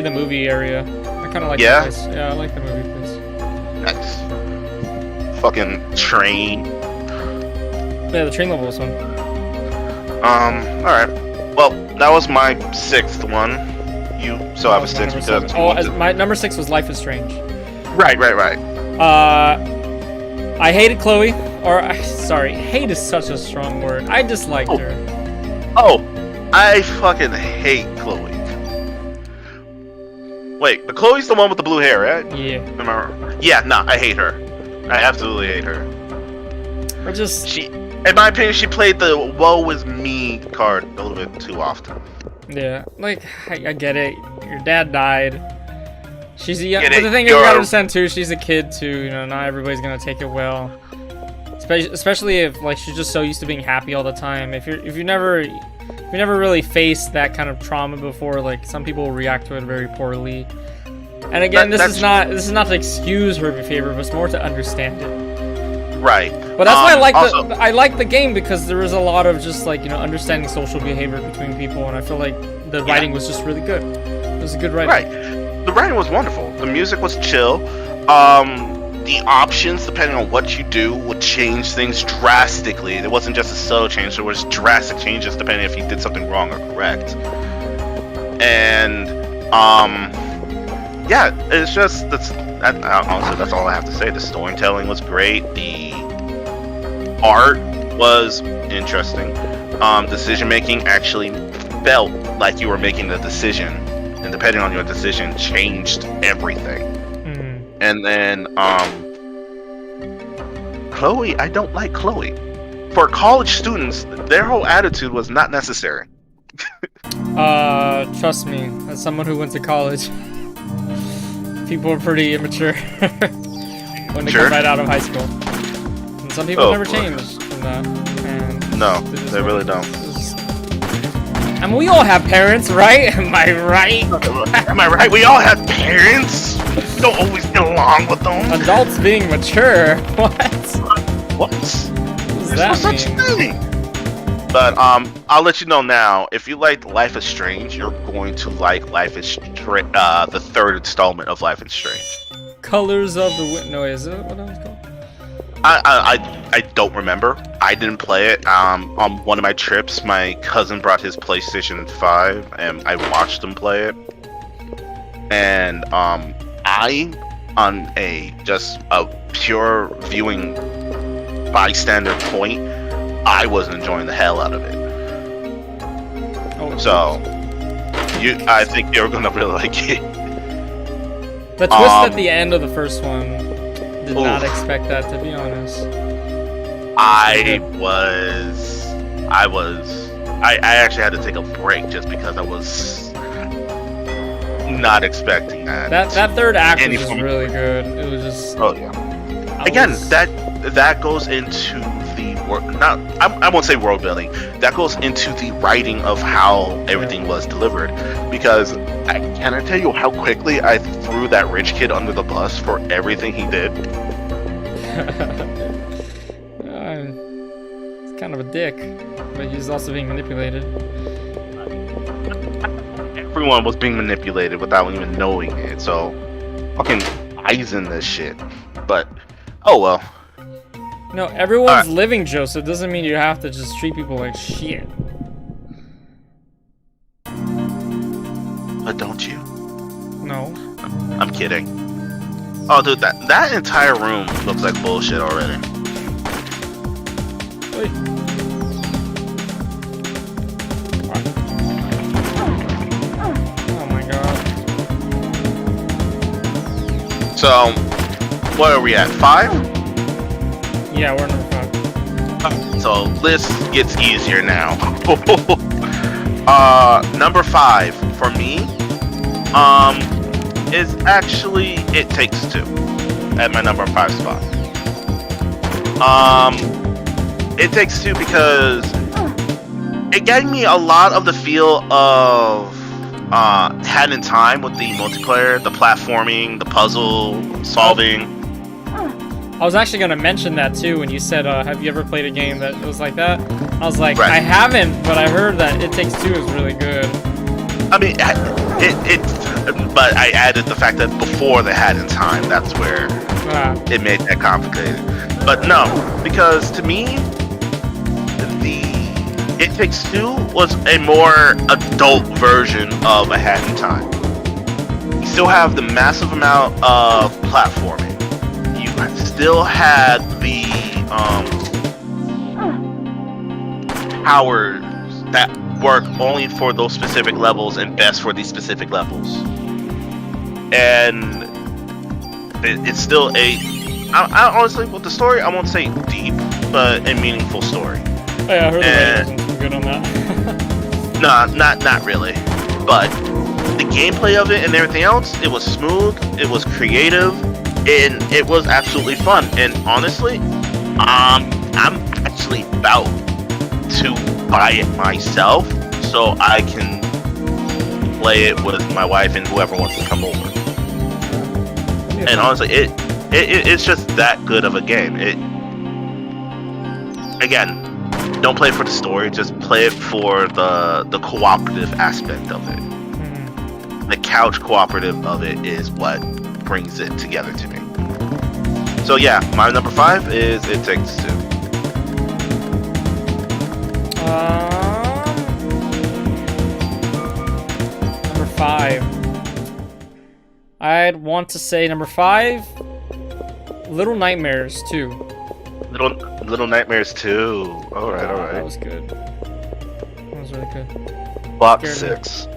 Speaker 1: the movie area. I kind of like that place. Yeah, I like the movie place.
Speaker 2: Nice. Fucking train.
Speaker 1: Yeah, the train level was fun.
Speaker 2: Alright. Well, that was my 6th one. You still have a 6 because...
Speaker 1: my number 6 was Life is Strange.
Speaker 2: Right.
Speaker 1: I hated Chloe. Sorry, hate is such a strong word. I disliked her.
Speaker 2: Oh, I fucking hate Chloe. Wait, but Chloe's the one with the blue hair, right?
Speaker 1: Yeah.
Speaker 2: Remember? Yeah, nah, I hate her. I absolutely hate her. In my opinion, she played the woe is me card a little bit too often.
Speaker 1: Yeah, I get it. Your dad died. She's a young... But the thing is, you gotta understand too, she's a kid too, not everybody's gonna take it well. Especially if, she's just so used to being happy all the time. If you never really faced that kind of trauma before, some people react to it very poorly. And again, this is not to excuse her behavior, but it's more to understand it.
Speaker 2: Right.
Speaker 1: But that's why I like the game, because there was a lot of just like, understanding social behavior between people, and I feel like the writing was just really good. It was a good writing.
Speaker 2: Right. The writing was wonderful. The music was chill. The options, depending on what you do, would change things drastically. It wasn't just a subtle change; there was drastic changes depending if you did something wrong or correct. And yeah, it's just honestly, that's all I have to say. The storytelling was great. The art was interesting. Decision making actually felt like you were making a decision, and depending on your decision, changed everything. And then Chloe, I don't like Chloe. For college students, their whole attitude was not necessary.
Speaker 1: Trust me, as someone who went to college, people are pretty immature when they come right out of high school. And some people never change from that. And
Speaker 2: no, they really don't.
Speaker 1: And we all have parents, right? Am I right?
Speaker 2: Am I right? We all have parents. Don't always get along with them.
Speaker 1: Adults being mature. What?
Speaker 2: What
Speaker 1: does that mean?
Speaker 2: But I'll let you know now. If you liked Life is Strange, you're going to like Life is the third installment of Life is Strange.
Speaker 1: Colors of the Wind. No, is it what that was called?
Speaker 2: I don't remember. I didn't play it. On one of my trips, my cousin brought his PlayStation 5, and I watched him play it. And I, on a pure viewing bystander point, I was enjoying the hell out of it. I think you're gonna really like it.
Speaker 1: The twist at the end of the first one, did not expect that, to be honest.
Speaker 2: I actually had to take a break just because I was not expecting that.
Speaker 1: That third act was just really good. It was just.
Speaker 2: Oh yeah. That goes into the I won't say world building. That goes into the writing of how everything was delivered. Because can I tell you how quickly I threw that rich kid under the bus for everything he did?
Speaker 1: He's kind of a dick, but he's also being manipulated.
Speaker 2: Everyone was being manipulated without even knowing it. So, fucking eyes in this shit. But, oh well.
Speaker 1: No, everyone's living, Joe, so it doesn't mean you have to just treat people like shit.
Speaker 2: But don't you?
Speaker 1: No.
Speaker 2: I'm kidding. Oh, dude, that entire room looks like bullshit already.
Speaker 1: Wait. Oh my god.
Speaker 2: So, what are we at? 5?
Speaker 1: Yeah, we're number 5.
Speaker 2: So this gets easier now. Number 5 for me, is actually It Takes Two at my number 5 spot. It Takes Two because it gave me a lot of the feel of Hat in Time with the multiplayer, the platforming, the puzzle solving.
Speaker 1: I was actually gonna mention that too when you said, have you ever played a game that was like that? I was like,
Speaker 2: right.
Speaker 1: I haven't, but I heard that It Takes Two is really good.
Speaker 2: I mean, but I added the fact that before the Hat in Time, that's where it made that complicated. But no, because to me, It Takes Two was a more adult version of a Hat in Time. You still have the massive amount of platforming. You still had the powers that work only for those specific levels and best for these specific levels. And it's still I honestly, with the story, I won't say deep, but a meaningful story.
Speaker 1: Oh yeah, I heard the writing wasn't good on that.
Speaker 2: Nah, not really. But the gameplay of it and everything else, it was smooth, it was creative, and it was absolutely fun. And honestly, I'm actually about to buy it myself so I can play it with my wife and whoever wants to come over. And honestly, it's just that good of a game. Again, don't play it for the story. Just play it for the cooperative aspect of it. The couch cooperative of it is what brings it together to me. So yeah, my number 5 is It Takes Two.
Speaker 1: Number 5. I'd want to say number 5, Little Nightmares 2.
Speaker 2: Little Nightmares 2. Alright.
Speaker 1: That was good. That was really good.
Speaker 2: Block 6.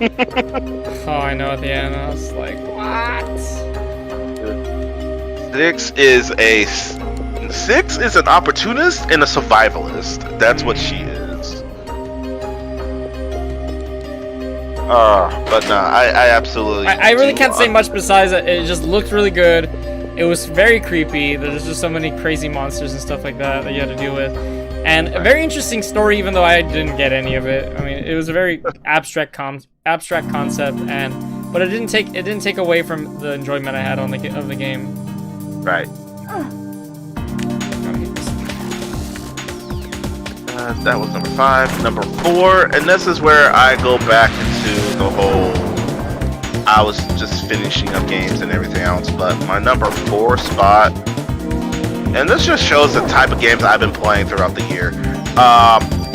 Speaker 1: Oh, I know, at the end I was like, what?
Speaker 2: 6 is an opportunist and a survivalist. That's what she is. But no, I absolutely.
Speaker 1: I really can't say much besides that. It just looked really good. It was very creepy. There's just so many crazy monsters and stuff like that you had to deal with, and a very interesting story. Even though I didn't get any of it. I mean, it was a very abstract concept, but it didn't take away from the enjoyment I had of the game.
Speaker 2: Right. That was number 5. Number 4, and this is where I go back into the whole. I was just finishing up games and everything else, but my number 4 spot, and this just shows the type of games I've been playing throughout the year.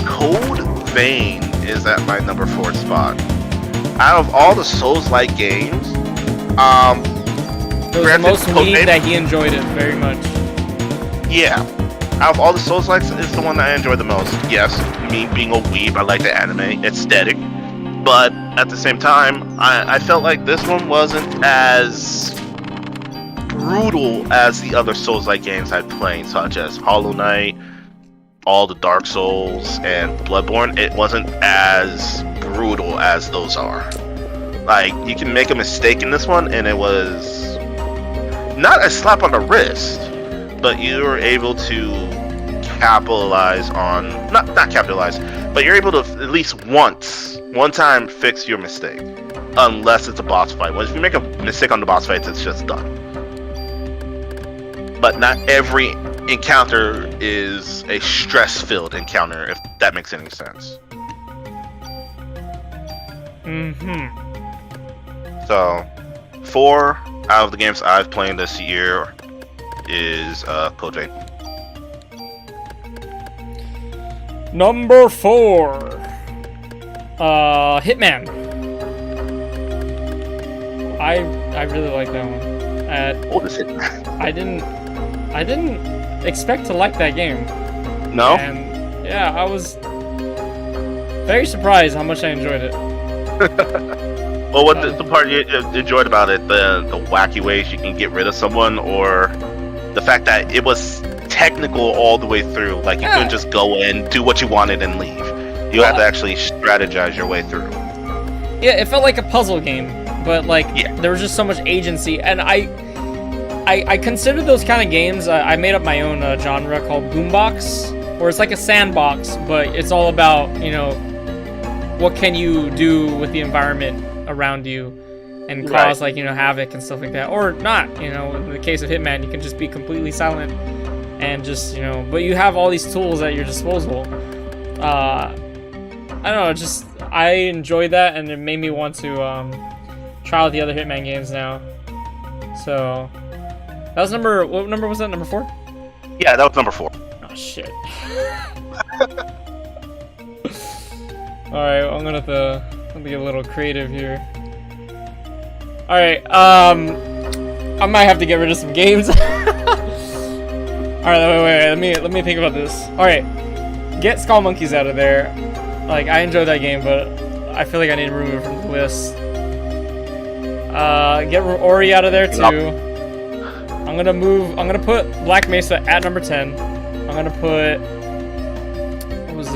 Speaker 2: Code Vein is at my number 4 spot. Out of all the Souls-like games,
Speaker 1: it was the most weeb that he enjoyed it very much.
Speaker 2: Yeah. Out of all the Souls-likes, it's the one that I enjoy the most. Yes, me being a weeb, I like the anime aesthetic. But at the same time, I felt like this one wasn't as brutal as the other Souls-like games I'd played, such as Hollow Knight, all the Dark Souls, and Bloodborne. It wasn't as brutal as those are. Like, you can make a mistake in this one, and it was not a slap on the wrist, but you were able to capitalize on, not capitalize, but you're able to at least one time fix your mistake, unless it's a boss fight. Well, if you make a mistake on the boss fights, it's just done. But not every encounter is a stress-filled encounter, if that makes any sense. So, 4 out of the games I've played this year is Code Vein.
Speaker 1: Number 4, Hitman. I really like that one.
Speaker 2: What is Hitman?
Speaker 1: I didn't expect to like that game.
Speaker 2: No?
Speaker 1: And yeah, I was very surprised how much I enjoyed it.
Speaker 2: Well, what the part you enjoyed about it? The wacky ways you can get rid of someone, or the fact that it was technical all the way through? Like, you couldn't just go in, do what you wanted, and leave. You had to actually strategize your way through.
Speaker 1: Yeah, it felt like a puzzle game, but like there was just so much agency, and I consider those kind of games. I made up my own genre called boombox, where it's like a sandbox, but it's all about, you know, what can you do with the environment around you and cause like, you know, havoc and stuff like that, or not. You know, in the case of Hitman, you can just be completely silent and just, you know, but you have all these tools at your disposal. I don't know, just I enjoyed that, and it made me want to try out the other Hitman games now. So that was what number was that? Number 4?
Speaker 2: Yeah, that was number 4.
Speaker 1: Oh shit. Alright, I'm gonna have to get a little creative here. Alright, I might have to get rid of some games. Alright, wait, let me think about this. Alright, get Skull Monkeys out of there. Like, I enjoyed that game, but I feel like I need to remove it from the list. Get Ori out of there too. I'm gonna put Black Mesa at number 10. I'm gonna put, what's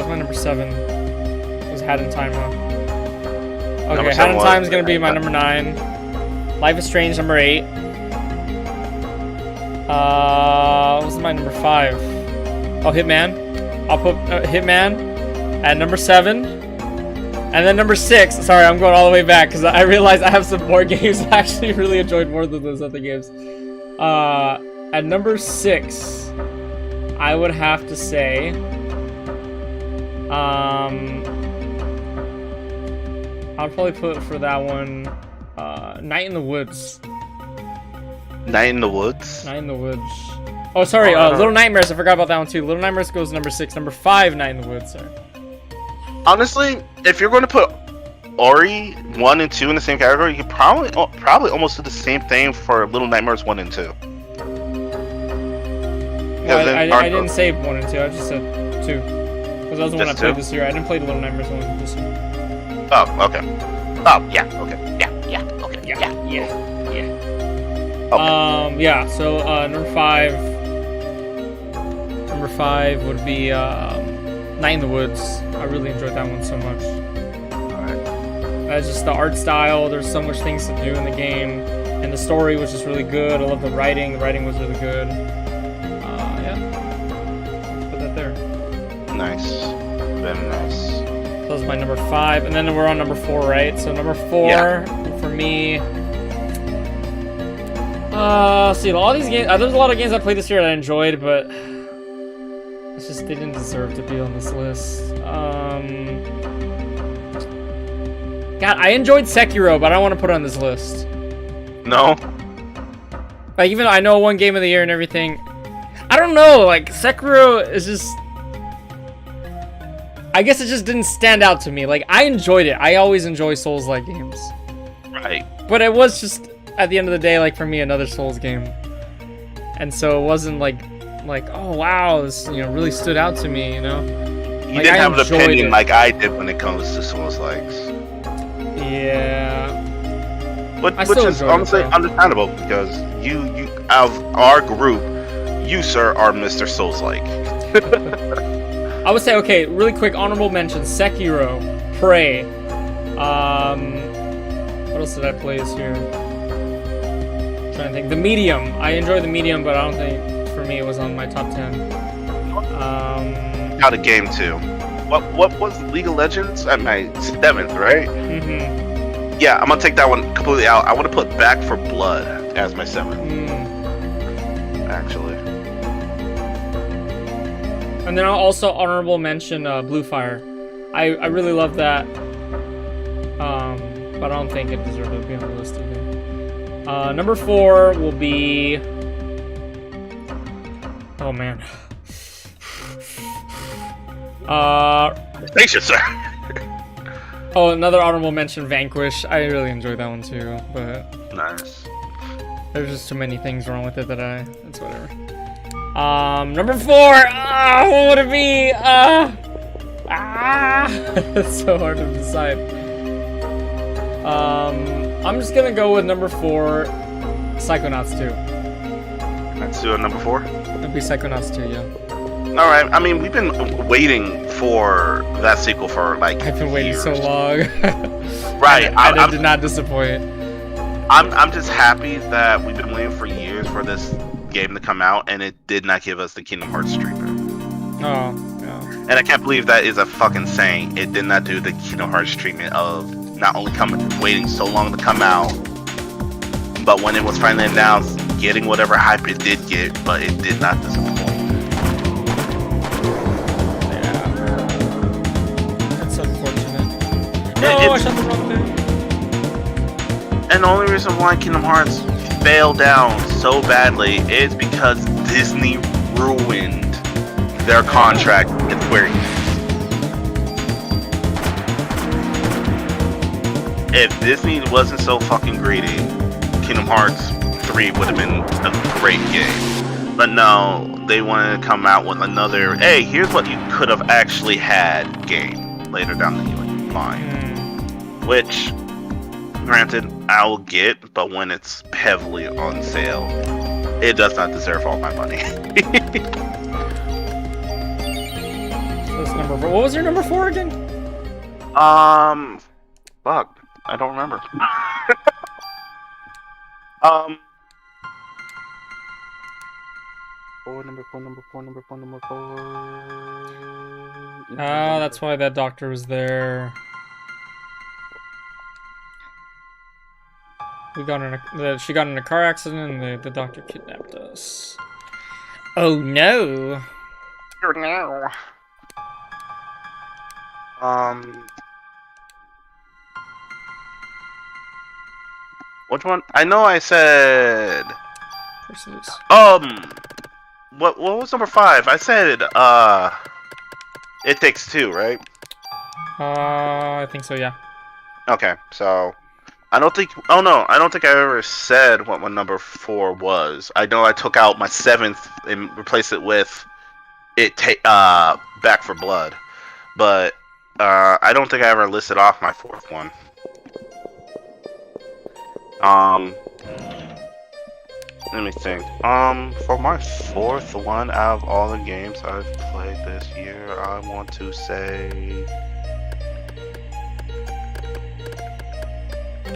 Speaker 1: my number 7? It was Hat in Time, huh? Okay, Hat in Time is gonna be my number 9. Life is Strange, number 8. What was my number 5? Oh, Hitman. I'll put Hitman at number 7. And then number 6, sorry, I'm going all the way back because I realized I have some more games I actually really enjoyed more than those other games. At number 6, I would have to say, I'll probably put for that one, Night in the Woods.
Speaker 2: Night in the Woods?
Speaker 1: Night in the Woods. Oh, sorry, Little Nightmares. I forgot about that one too. Little Nightmares goes number 6. Number 5, Night in the Woods. Sorry.
Speaker 2: Honestly, if you're going to put Ori 1 and 2 in the same category, you could probably almost do the same thing for Little Nightmares 1 and 2.
Speaker 1: Well, I didn't say 1 and 2. I just said 2. Because that was the one I played this year. I didn't play the Little Nightmares 1 this year.
Speaker 2: Oh, okay. Oh, yeah. Okay. Yeah. Okay. Yeah. Okay.
Speaker 1: Yeah. So number 5. Number 5 would be Night in the Woods. I really enjoyed that one so much. That's just the art style. There's so much things to do in the game, and the story was just really good. I love the writing. The writing was really good. Yeah. Put that there.
Speaker 2: Nice. Very nice.
Speaker 1: That was my number 5, and then we're on number 4, right? So number 4 for me. See, all these games. There's a lot of games I played this year that I enjoyed, but it's just they didn't deserve to be on this list. God, I enjoyed Sekiro, but I don't want to put it on this list.
Speaker 2: No.
Speaker 1: Like, even though I know one game of the year and everything, I don't know. Like, Sekiro is just. I guess it just didn't stand out to me. Like, I enjoyed it. I always enjoy Souls-like games.
Speaker 2: Right.
Speaker 1: But it was just, at the end of the day, like, for me, another Souls game. And so it wasn't like, oh wow, this really stood out to me,
Speaker 2: You didn't have an opinion like I did when it comes to Souls-likes.
Speaker 1: Yeah.
Speaker 2: Which is honestly understandable because you out of our group, you sir are Mr. Souls-like.
Speaker 1: I would say, okay, really quick honorable mentions: Sekiro, Prey. What else did I play this year? I'm trying to think. The Medium. I enjoyed The Medium, but I don't think for me it was on my top 10.
Speaker 2: Out of game 2. What was League of Legends at my 7th, right?
Speaker 1: Mm-hmm.
Speaker 2: Yeah, I'm gonna take that one completely out. I want to put Back for Blood as my 7th. Actually.
Speaker 1: And then I'll also honorable mention Blue Fire. I really love that. But I don't think it deserved to be on the list either. Number 4 will be. Oh man.
Speaker 2: Thanks, sir.
Speaker 1: Oh, another honorable mention, Vanquish. I really enjoyed that one too, but
Speaker 2: nice.
Speaker 1: There's just too many things wrong with it that it's whatever. Number 4. What would it be? It's so hard to decide. I'm just gonna go with number 4, Psychonauts 2.
Speaker 2: Let's do a number 4.
Speaker 1: It'd be Psychonauts 2, yeah.
Speaker 2: All right. I mean, we've been waiting for that sequel for like.
Speaker 1: I've been waiting so long.
Speaker 2: Right.
Speaker 1: And it did not disappoint.
Speaker 2: I'm just happy that we've been waiting for years for this game to come out, and it did not give us the Kingdom Hearts treatment.
Speaker 1: Oh, yeah.
Speaker 2: And I can't believe that is a fucking saying. It did not do the Kingdom Hearts treatment of not only waiting so long to come out, but when it was finally announced, getting whatever hype it did get, but it did not disappoint.
Speaker 1: No, I shot the wrong thing.
Speaker 2: And the only reason why Kingdom Hearts fell down so badly is because Disney ruined their contract with Square Enix. If Disney wasn't so fucking greedy, Kingdom Hearts 3 would have been a great game. But no, they wanted to come out with another, hey, here's what you could have actually had game later down the line. Which, granted, I'll get, but when it's heavily on sale, it does not deserve all my money.
Speaker 1: That's number 4. What was your number 4 again?
Speaker 2: Fuck, I don't remember. Number four.
Speaker 1: Oh, that's why that doctor was there. She got in a car accident and the doctor kidnapped us. Oh no.
Speaker 2: No. Which one? I know I said. What was number 5? I said It Takes Two, right?
Speaker 1: I think so, yeah.
Speaker 2: Okay, so I don't think. Oh no, I don't think I ever said what my number 4 was. I know I took out my 7th and replaced it with Back for Blood, but I don't think I ever listed off my 4th one. Let me think. For my 4th one out of all the games I've played this year, I want to say. I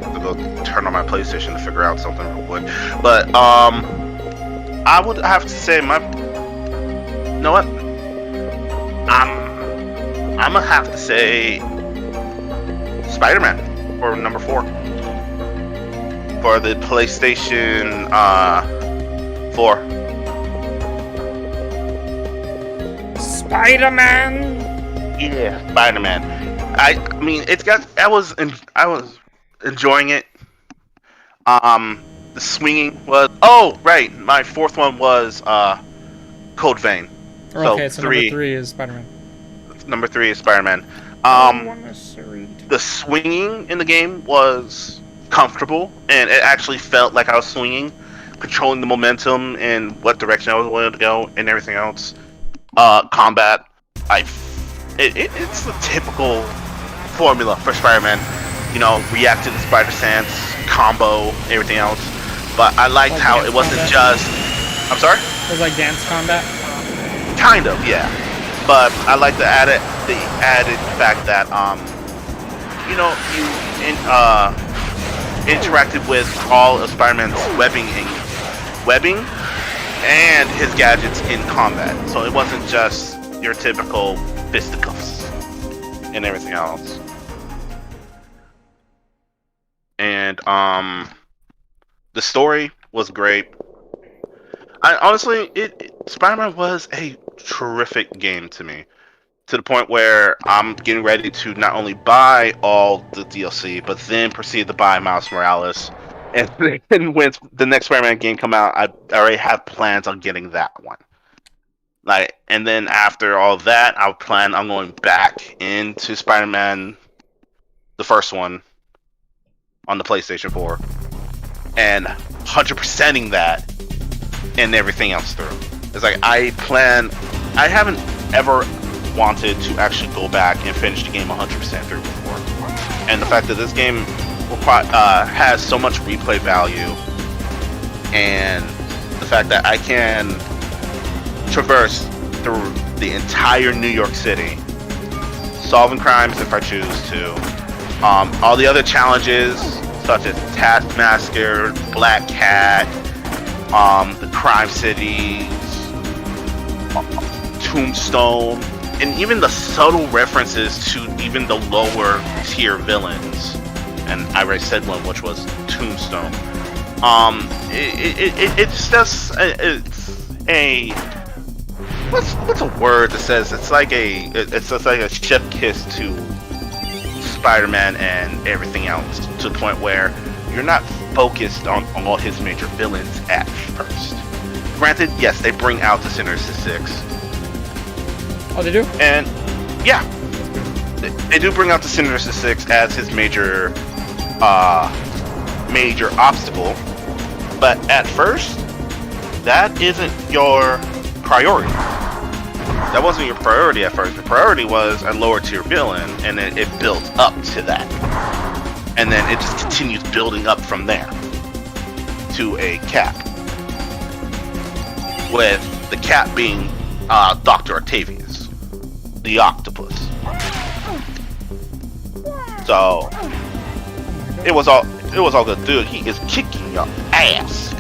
Speaker 2: have to go turn on my PlayStation to figure out something real quick. But I would have to say my. You know what? I'm gonna have to say Spider-Man for number 4 for the PlayStation 4.
Speaker 1: Spider-Man.
Speaker 2: Yeah, Spider-Man. I mean, I was enjoying it. The swinging was. Oh, right. My 4th one was Code Vein.
Speaker 1: Okay, so number 3 is Spider-Man.
Speaker 2: Number 3 is Spider-Man. The swinging in the game was comfortable, and it actually felt like I was swinging, controlling the momentum and what direction I was willing to go, and everything else. Combat, it's the typical formula for Spider-Man. You know, react to the Spider Sense, combo, everything else. But I liked how it wasn't just. I'm sorry.
Speaker 1: It was like dance combat.
Speaker 2: Kind of, yeah. But I like the added fact that you know, you interacted with all of Spider-Man's webbing and his gadgets in combat. So it wasn't just your typical fisticuffs and everything else. And the story was great. Honestly, Spider-Man was a terrific game to me, to the point where I'm getting ready to not only buy all the DLC, but then proceed to buy Miles Morales. And then when the next Spider-Man game come out, I already have plans on getting that one. And then after all that, I'm going back into Spider-Man, the first one, on the PlayStation 4, and 100%ing that and everything else through. It's like I haven't ever wanted to actually go back and finish the game 100% through before. And the fact that this game has so much replay value, and the fact that I can traverse through the entire New York City, solving crimes if I choose to, all the other challenges such as Taskmaster, Black Cat, the Crime Cities, Tombstone, and even the subtle references to even the lower tier villains. And I already said one, which was Tombstone. It's just what's a word that says it's just like a chef kiss to Spider-Man and everything else, to the point where you're not focused on all his major villains at first. Granted, yes, they bring out the Sinister Six.
Speaker 1: Oh, they do?
Speaker 2: And yeah, they do bring out the Sinister Six as his major obstacle. But at first, that isn't your priority. That wasn't your priority at first. The priority was a lower tier villain, and then it built up to that. And then it just continues building up from there to a Cap. With the Cap being Dr. Octavius, the Octopus. So it was all good. Dude, he is kicking your ass.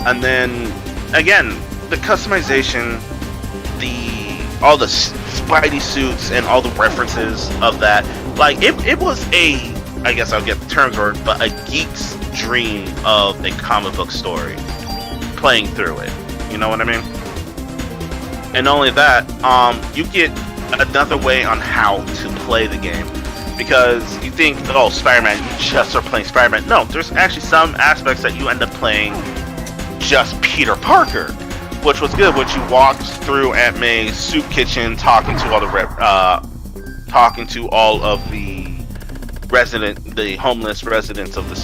Speaker 2: And then again, the customization, all the Spidey suits and all the references of that. Like, it was a, I guess I'll get the terms wrong, but a geek's dream of a comic book story playing through it. You know what I mean? And not only that, you get another way on how to play the game. Because you think, oh, Spider-Man, you just are playing Spider-Man. No, there's actually some aspects that you end up playing just Peter Parker, which was good. Which you walked through Aunt May's soup kitchen, talking to all the the homeless residents of the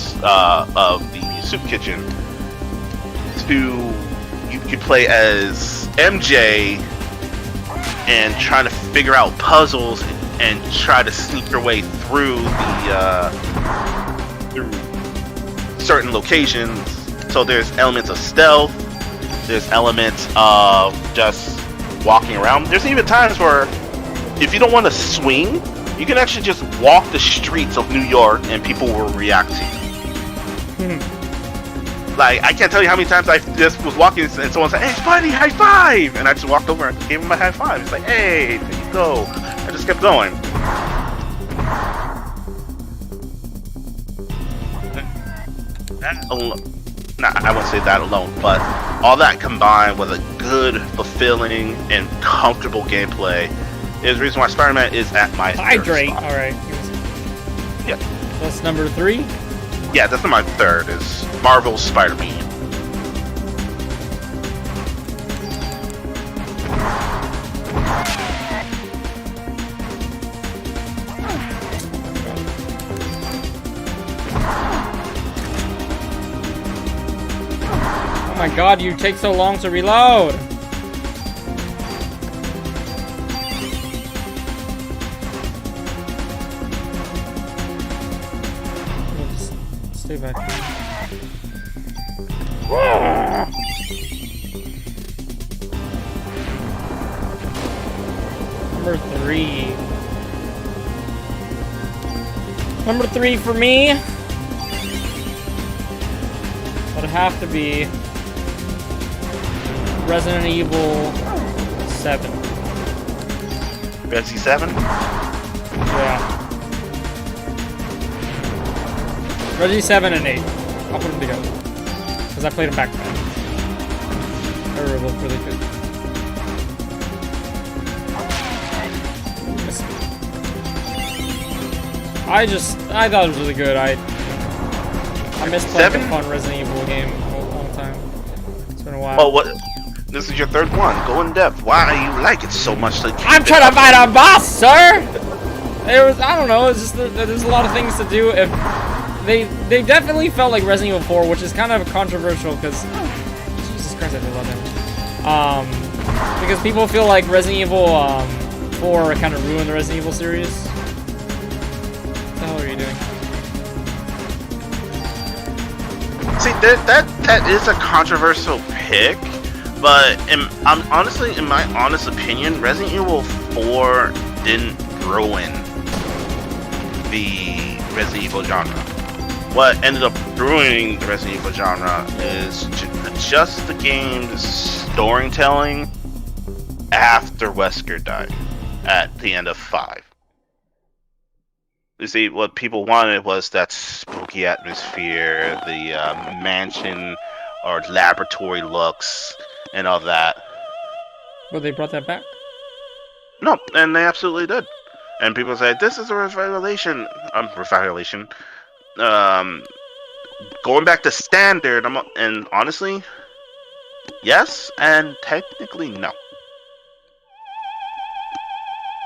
Speaker 2: soup kitchen. You could play as MJ and trying to figure out puzzles and try to sneak your way through through certain locations. So there's elements of stealth, there's elements of just walking around. There's even times where if you don't want to swing, you can actually just walk the streets of New York and people will react to you. Like, I can't tell you how many times I just was walking and someone said, "Hey, Spidey, high five!" And I just walked over and gave him a high five. It's like, "Hey, there you go." I just kept going. I wouldn't say that alone, but all that combined with a good, fulfilling, and comfortable gameplay is the reason why Spider-Man is at my
Speaker 1: Hydrate. All right.
Speaker 2: Yeah.
Speaker 1: That's number 3.
Speaker 2: Yeah, that's my third. Is Marvel's Spider-Man.
Speaker 1: Oh my god, you take so long to reload! Just stay back here. Number 3. Number 3 for me would have to be Resident Evil 7.
Speaker 2: Resi 7?
Speaker 1: Yeah. Resi 7 and 8. I'll put them together. Because I played them back then. They were both really good. I thought it was really good. I missed playing a fun Resident Evil game a long time. It's been a while.
Speaker 2: Oh, what? This is your third one. Go in depth. Why do you like it so much?
Speaker 1: I'm trying to fight a boss, sir. I don't know. It's just there's a lot of things to do. If they definitely felt like Resident Evil 4, which is kind of controversial because Jesus Christ, I love him. Because people feel like Resident Evil 4 kind of ruined the Resident Evil series. What the hell are you doing?
Speaker 2: See, that is a controversial pick. But honestly, in my honest opinion, Resident Evil 4 didn't ruin the Resident Evil genre. What ended up ruining the Resident Evil genre is just the game's storytelling after Wesker died at the end of 5. You see, what people wanted was that spooky atmosphere, the mansion or laboratory looks, and all that.
Speaker 1: But they brought that back?
Speaker 2: No, and they absolutely did. And people say, this is a revelation. Going back to standard, and honestly, yes, and technically no.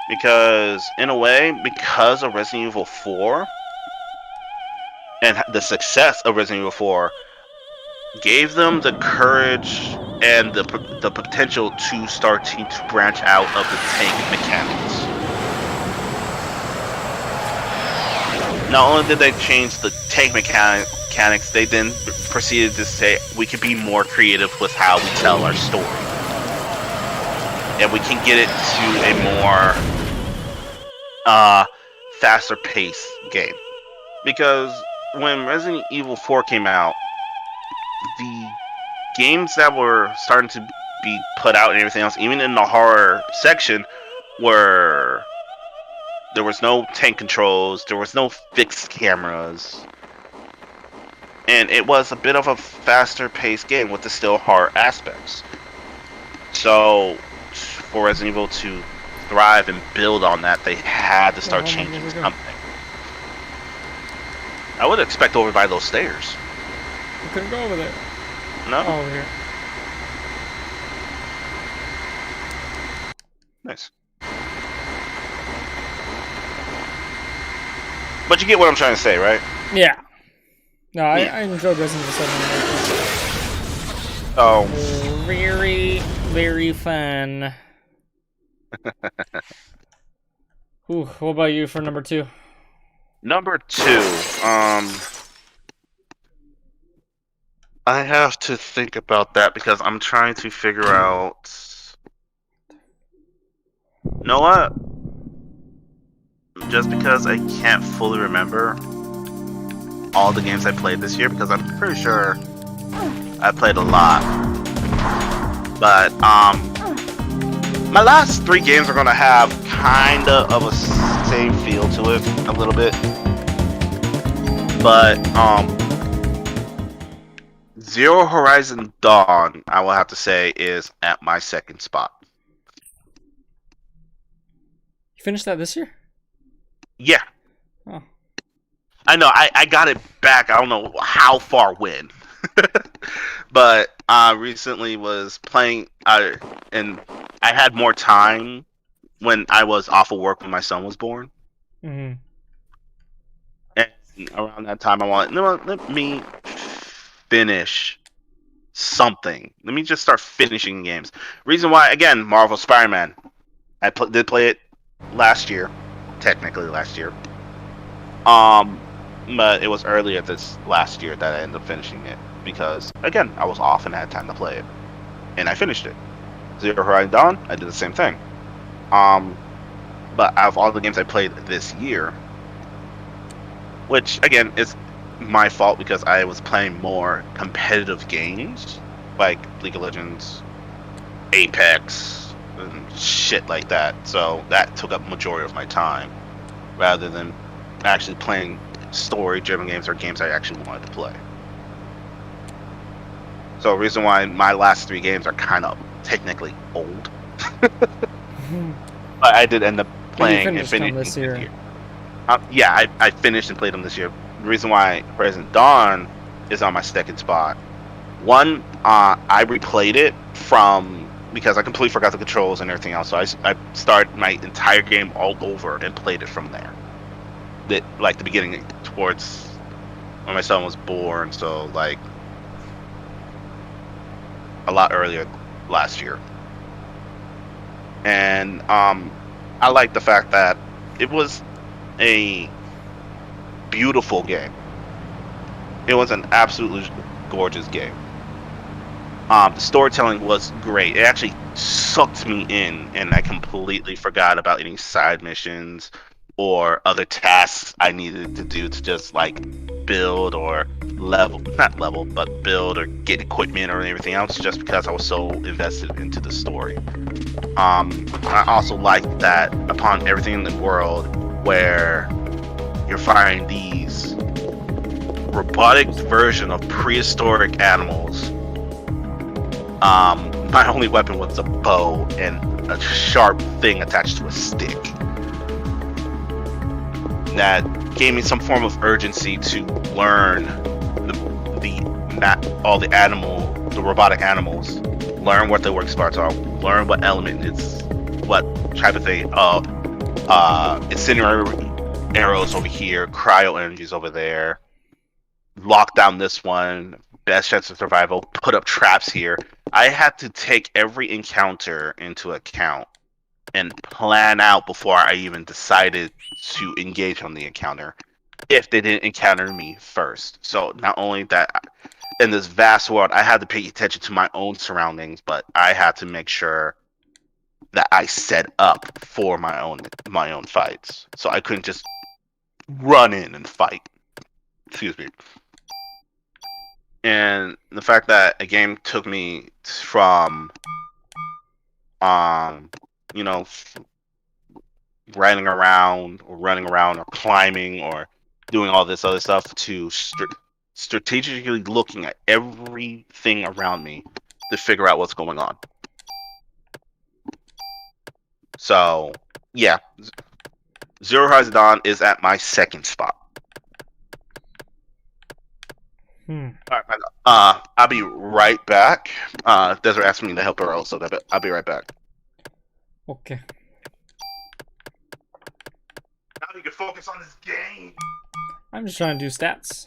Speaker 2: Because, in a way, because of Resident Evil 4, and the success of Resident Evil 4, gave them the courage and the potential to start to branch out of the tank mechanics. Not only did they change the tank mechanics, they then proceeded to say we can be more creative with how we tell our story, and we can get it to a more faster paced game. Because when Resident Evil 4 came out, the games that were starting to be put out and everything else, even in the horror section, were there was no tank controls, there was no fixed cameras, and it was a bit of a faster paced game with the still horror aspects. So for Resident Evil to thrive and build on that, they had to start changing something. I would expect over by those stairs.
Speaker 1: We couldn't go over there.
Speaker 2: No?
Speaker 1: Oh, over here.
Speaker 2: Nice. But you get what I'm trying to say, right?
Speaker 1: Yeah. No, I enjoyed Resident Evil 7.
Speaker 2: Oh.
Speaker 1: Very, very fun. Ooh, what about you for number 2?
Speaker 2: Number 2, I have to think about that because I'm trying to figure out. You know what? Just because I can't fully remember all the games I played this year, because I'm pretty sure I played a lot. But my last 3 games are gonna have kind of a same feel to it a little bit. But Zero Horizon Dawn, I will have to say, is at my second spot.
Speaker 1: You finished that this year?
Speaker 2: Yeah.
Speaker 1: Oh.
Speaker 2: I know, I got it back, I don't know how far when. But I recently was playing, and I had more time when I was off of work when my son was born.
Speaker 1: Mm-hmm.
Speaker 2: And around that time, I wanted, let me finish something. Let me just start finishing games. Reason why, again, Marvel Spider-Man. I did play it last year, technically last year. But it was earlier this last year that I ended up finishing it because, again, I was off and I had time to play it, and I finished it. Zero Horizon Dawn, I did the same thing. But out of all the games I played this year, which again is my fault because I was playing more competitive games like League of Legends, Apex, and shit like that. So that took up majority of my time rather than actually playing story-driven games or games I actually wanted to play. So the reason why my last 3 games are kind of technically old. But I did end up playing and finishing
Speaker 1: this year.
Speaker 2: Yeah, I finished and played them this year. The reason why Horizon Dawn is on my second spot. One, I replayed it because I completely forgot the controls and everything else. So I started my entire game all over and played it from there. Like the beginning towards when my son was born, so like a lot earlier last year. And I like the fact that it was a beautiful game. It was an absolutely gorgeous game. The storytelling was great. It actually sucked me in, and I completely forgot about any side missions or other tasks I needed to do to just like build or build or get equipment or everything else, just because I was so invested into the story. I also like that upon everything in the world where you're finding these robotic version of prehistoric animals. My only weapon was a bow and a sharp thing attached to a stick. That gave me some form of urgency to learn the robotic animals, learn what their work parts are, learn what element it's, what type of thing. Incendiary arrows over here, cryo energies over there. Lock down this one, best chance of survival. Put up traps here. I had to take every encounter into account and plan out before I even decided to engage on the encounter if they didn't encounter me first. So not only that, in this vast world, I had to pay attention to my own surroundings, but I had to make sure that I set up for my own fights. So I couldn't just run in and fight. Excuse me. And the fact that a game took me from running around or climbing or doing all this other stuff to strategically looking at everything around me to figure out what's going on. So, yeah. Zero Horizon Dawn is at my second spot. All right, I'll be right back. Desiree asked me to help her out, so I'll be right back.
Speaker 1: Okay.
Speaker 2: Now you can focus on this game.
Speaker 1: I'm just trying to do stats.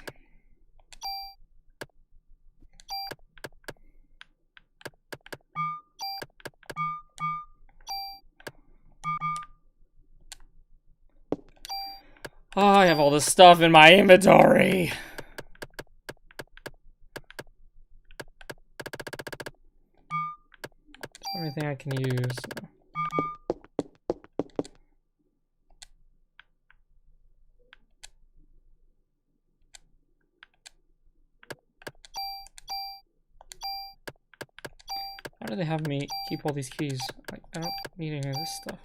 Speaker 1: Oh, I have all this stuff in my inventory. Everything I can use. How do they have me keep all these keys? Like, I don't need any of this stuff.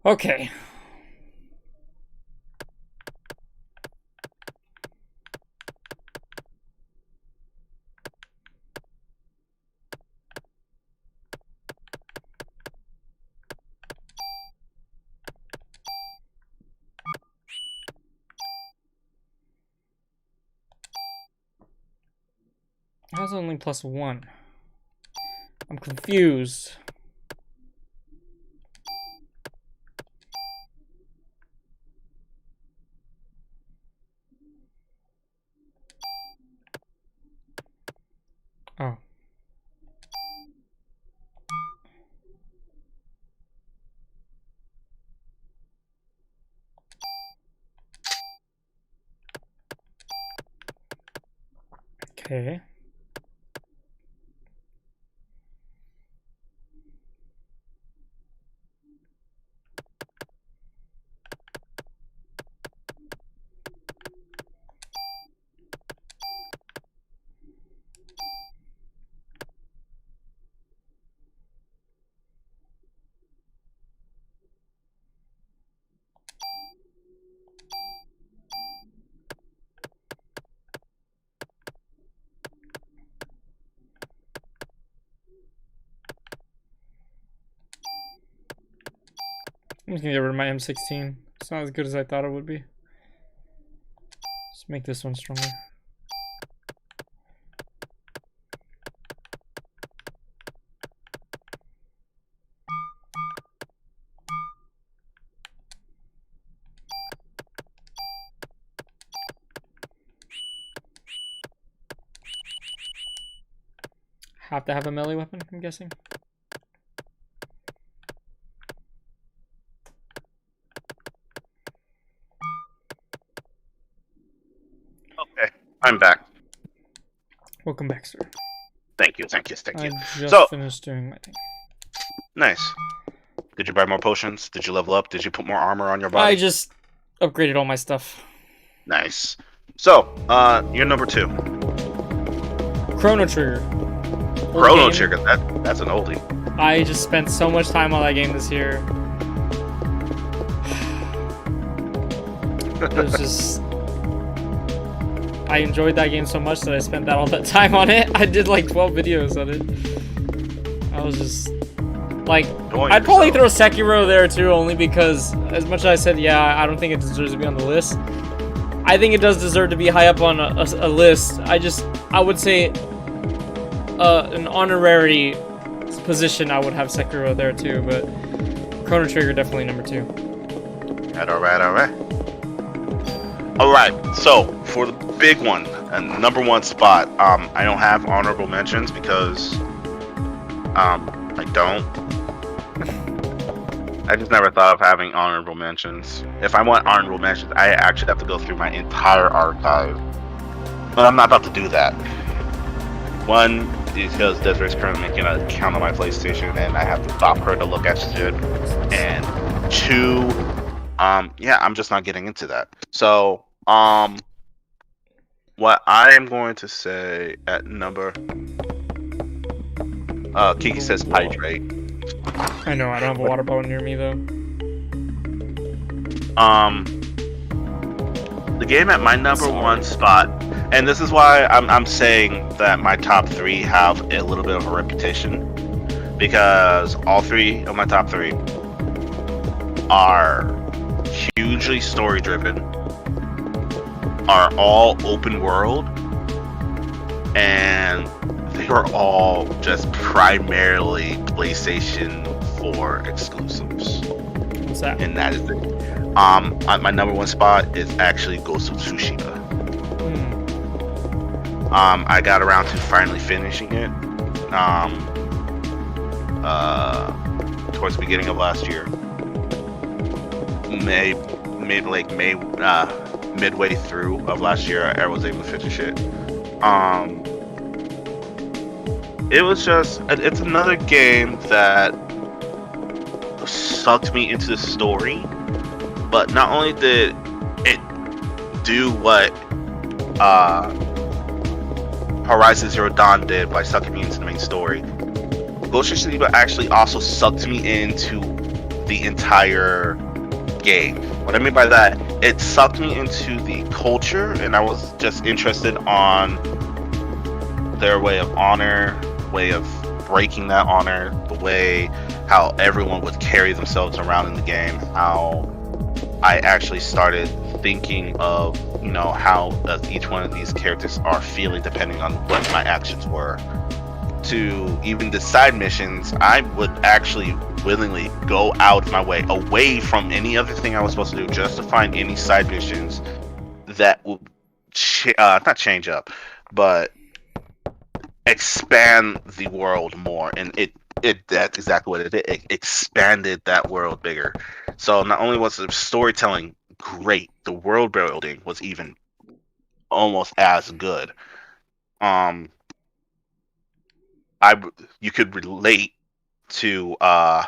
Speaker 1: Okay. How's it only +1? I'm confused. Oh. Okay. I'm just gonna get rid of my M16. It's not as good as I thought it would be. Just make this one stronger. Have to have a melee weapon, I'm guessing.
Speaker 2: Okay, I'm back.
Speaker 1: Welcome back, sir.
Speaker 2: Thank you.
Speaker 1: I just
Speaker 2: So,
Speaker 1: finished doing my thing.
Speaker 2: nice. Did you buy more potions? Did you level up? Did you put more armor on your body?
Speaker 1: I just upgraded all my stuff.
Speaker 2: Nice. So, you're number 2.
Speaker 1: Chrono Trigger.
Speaker 2: Chrono Trigger, that's an oldie.
Speaker 1: I just spent so much time on that game this year. It was just... I enjoyed that game so much that I spent all that time on it. I did like 12 videos on it. I was just... Like, I'd probably throw Sekiro there too, only because, as much as I said, yeah, I don't think it deserves to be on the list. I think it does deserve to be high up on a list. I would say an honorary position, I would have Sekiro there too, but Chrono Trigger definitely number 2.
Speaker 2: Alright, so for the big one, and number 1 spot, I don't have honorable mentions because I don't. I just never thought of having honorable mentions. If I want honorable mentions, I actually have to go through my entire archive. But I'm not about to do that. One, because Desiree's currently making an account on my PlayStation, and I have to stop her to look at shit. And two, yeah, I'm just not getting into that. So, what I am going to say at number, Kiki says hydrate.
Speaker 1: I know, I don't have a water bottle near me though.
Speaker 2: The game at my number one spot, and this is why I'm saying that my top three have a little bit of a reputation, because all three of my top three are hugely story driven, are all open world, and they are all just primarily PlayStation 4 exclusives.
Speaker 1: What's that?
Speaker 2: And that is it. My number one spot is actually Ghost of Tsushima. I got around to finally finishing it. Towards the beginning of last year. Midway through of last year, I was able to finish it. It was just, it's another game that sucked me into the story, but not only did it do what Horizon Zero Dawn did by sucking me into the main story, Ghost of Tsushima actually also sucked me into the entire game. What I mean by that, it sucked me into the culture, and I was just interested on their way of honor, way of breaking that honor, the way how everyone would carry themselves around in the game, how I actually started thinking of, you know, how each one of these characters are feeling depending on what my actions were. To even the side missions, I would actually willingly go out of my way, away from any other thing I was supposed to do, just to find any side missions that would not change up, but expand the world more. And that's exactly what it did. It expanded that world bigger. So not only was the storytelling great, the world building was even almost as good. You could relate to or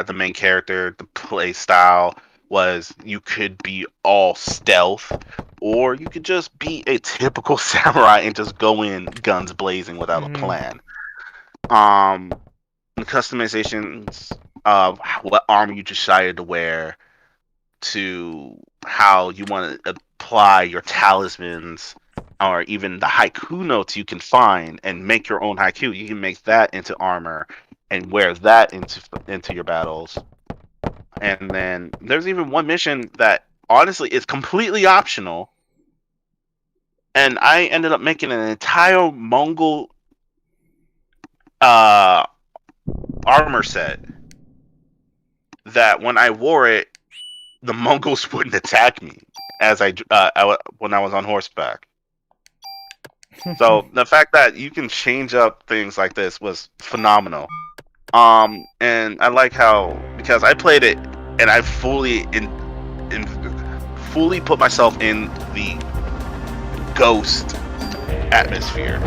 Speaker 2: the main character. The play style was, you could be all stealth, or you could just be a typical samurai and just go in guns blazing without a plan. The customizations of what armor you decided to wear, to how you want to apply your talismans, or even the haiku notes you can find and make your own haiku. You can make that into armor and wear that into your battles. And then there's even one mission that honestly is completely optional, and I ended up making an entire Mongol armor set that when I wore it, the Mongols wouldn't attack me as when I was on horseback. So the fact that you can change up things like this was phenomenal. And I like how, because I played it and I fully put myself in the ghost atmosphere.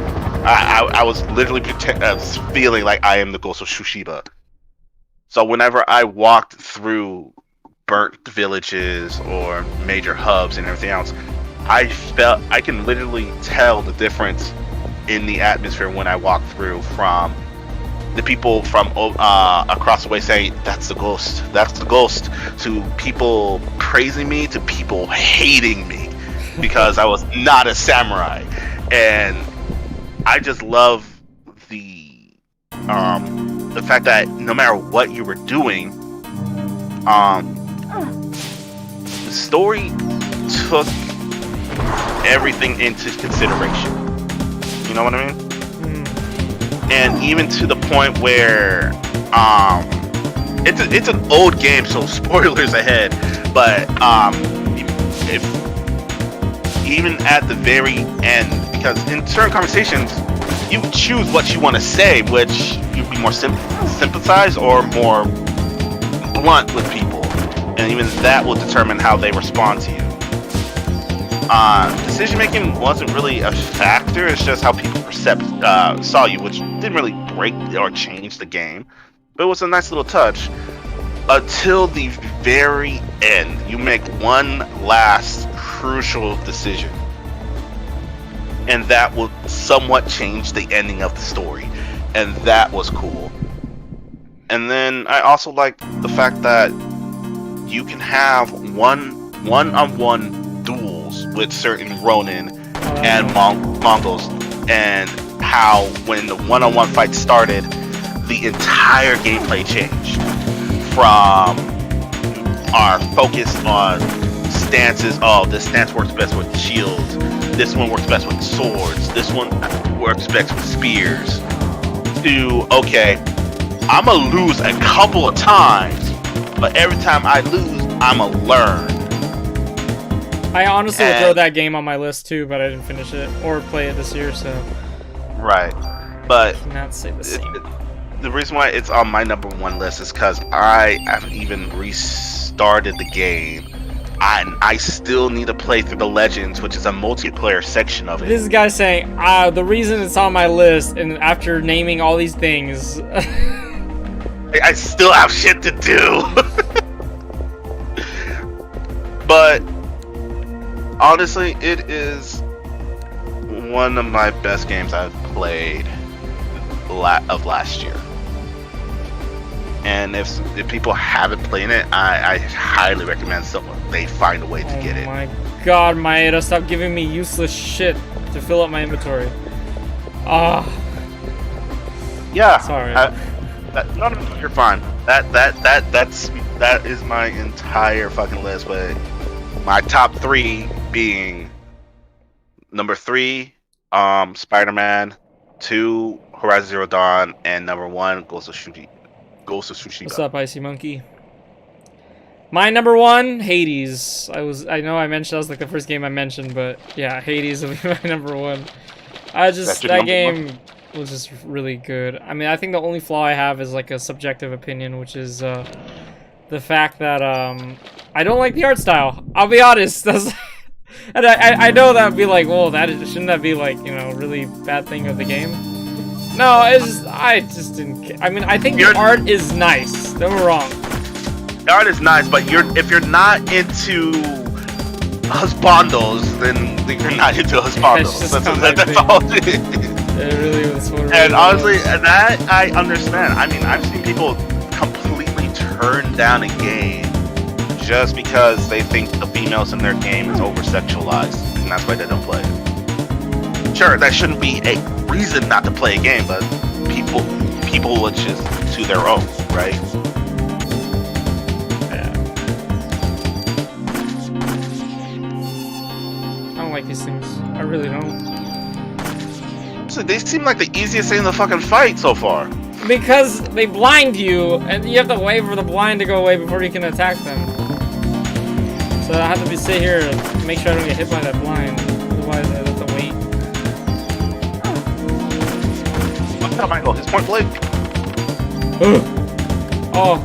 Speaker 2: I was literally feeling like I am the ghost of Tsushima. So whenever I walked through burnt villages or major hubs and everything else, I felt I can literally tell the difference in the atmosphere when I walk through, from the people from across the way saying, "That's the ghost, that's the ghost," to people praising me, to people hating me because I was not a samurai. And I just love the fact that no matter what you were doing, the story took everything into consideration. You know what I mean? And even to the point where it's an old game, so spoilers ahead, but if even at the very end, because in certain conversations you choose what you want to say, which you'd be more sympathize or more blunt with people, and even that will determine how they respond to you. Decision making wasn't really a factor. It's just how people saw you, which didn't really break or change the game, but it was a nice little touch. Until the very end, you make one last crucial decision, and that will somewhat change the ending of the story, and that was cool. And then I also like the fact that you can have one-on-one duels with certain Ronin and Mongols, and how when the one-on-one fight started, the entire gameplay changed from our focus on stances. Oh, this stance works best with shields. This one works best with swords. This one works best with spears. To, okay, I'm gonna lose a couple of times, but every time I lose, I'm gonna learn.
Speaker 1: I honestly would throw that game on my list too, but I didn't finish it or play it this year, so.
Speaker 2: Right, but
Speaker 1: I cannot say the same.
Speaker 2: The reason why it's on my #1 list is because I haven't even restarted the game. I still need to play through the Legends, which is a multiplayer section of it.
Speaker 1: This guy saying, the reason it's on my list, and after naming all these things...
Speaker 2: I still have shit to do! But, honestly, it is one of my best games I've played of last year. And if people haven't played it, I highly recommend they find a way to get it.
Speaker 1: Oh my god, Maeda, stop giving me useless shit to fill up my inventory. Ah.
Speaker 2: Yeah.
Speaker 1: Sorry.
Speaker 2: No, you're fine. That is my entire fucking list. But my top 3 being number 3, Spider-Man, 2, Horizon Zero Dawn, and number 1, Ghost of Tsushima.
Speaker 1: What's up, Icy Monkey? My number 1, Hades. I know I mentioned that was like the first game I mentioned, but yeah, Hades will be my number 1. That game was just really good. I mean, I think the only flaw I have is like a subjective opinion, which is the fact that I don't like the art style. I'll be honest. And I know that would be like, well, shouldn't that be like, you know, really bad thing of the game? No, I just didn't care. I mean, I think the art is nice. Don't get me wrong.
Speaker 2: The art is nice, but if you're not into husbandos, then you're not into husbandos. That's all it is.
Speaker 1: It really was.
Speaker 2: And honestly, that I understand. I mean, I've seen people completely turn down a game just because they think the females in their game is over-sexualized, and that's why they don't play it. Sure, that shouldn't be a reason not to play a game, but people will just to their own, right?
Speaker 1: Yeah. I don't like these things. I really don't.
Speaker 2: So they seem like the easiest thing in the fucking fight so far.
Speaker 1: Because they blind you, and you have to wait for the blind to go away before you can attack them. So I have to sit here and make sure I don't get hit by that blind. Otherwise, I have to wait.
Speaker 2: What's up, Michael? His point blank.
Speaker 1: Oh.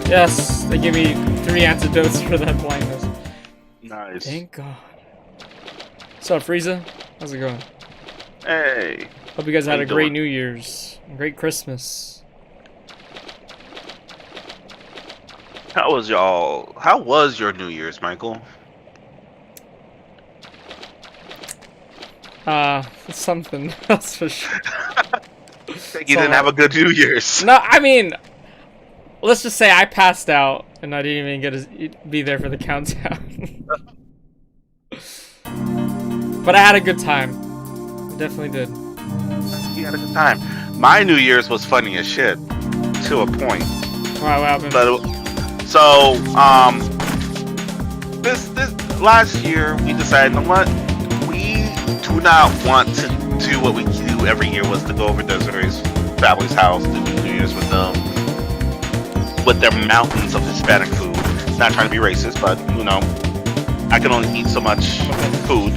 Speaker 1: Yes, they give me 3 antidotes for that blindness.
Speaker 2: Nice.
Speaker 1: Thank God. What's up, Frieza? How's it going?
Speaker 2: Hey.
Speaker 1: Hope you guys had a great New Year's. A great Christmas.
Speaker 2: How was your New Year's, Michael?
Speaker 1: Something else for sure.
Speaker 2: You didn't have a good New Year's.
Speaker 1: No, I mean, let's just say I passed out and I didn't even get to be there for the countdown. But I had a good time. I definitely did.
Speaker 2: You had a good time. My New Year's was funny as shit, to a point.
Speaker 1: Wow, what happened?
Speaker 2: But so, this last year we decided, you know what? We do not want to do what we do every year, was to go over Desiree's family's house, do New Year's with them, with their mountains of Hispanic food. Not trying to be racist, but you know, I can only eat so much food.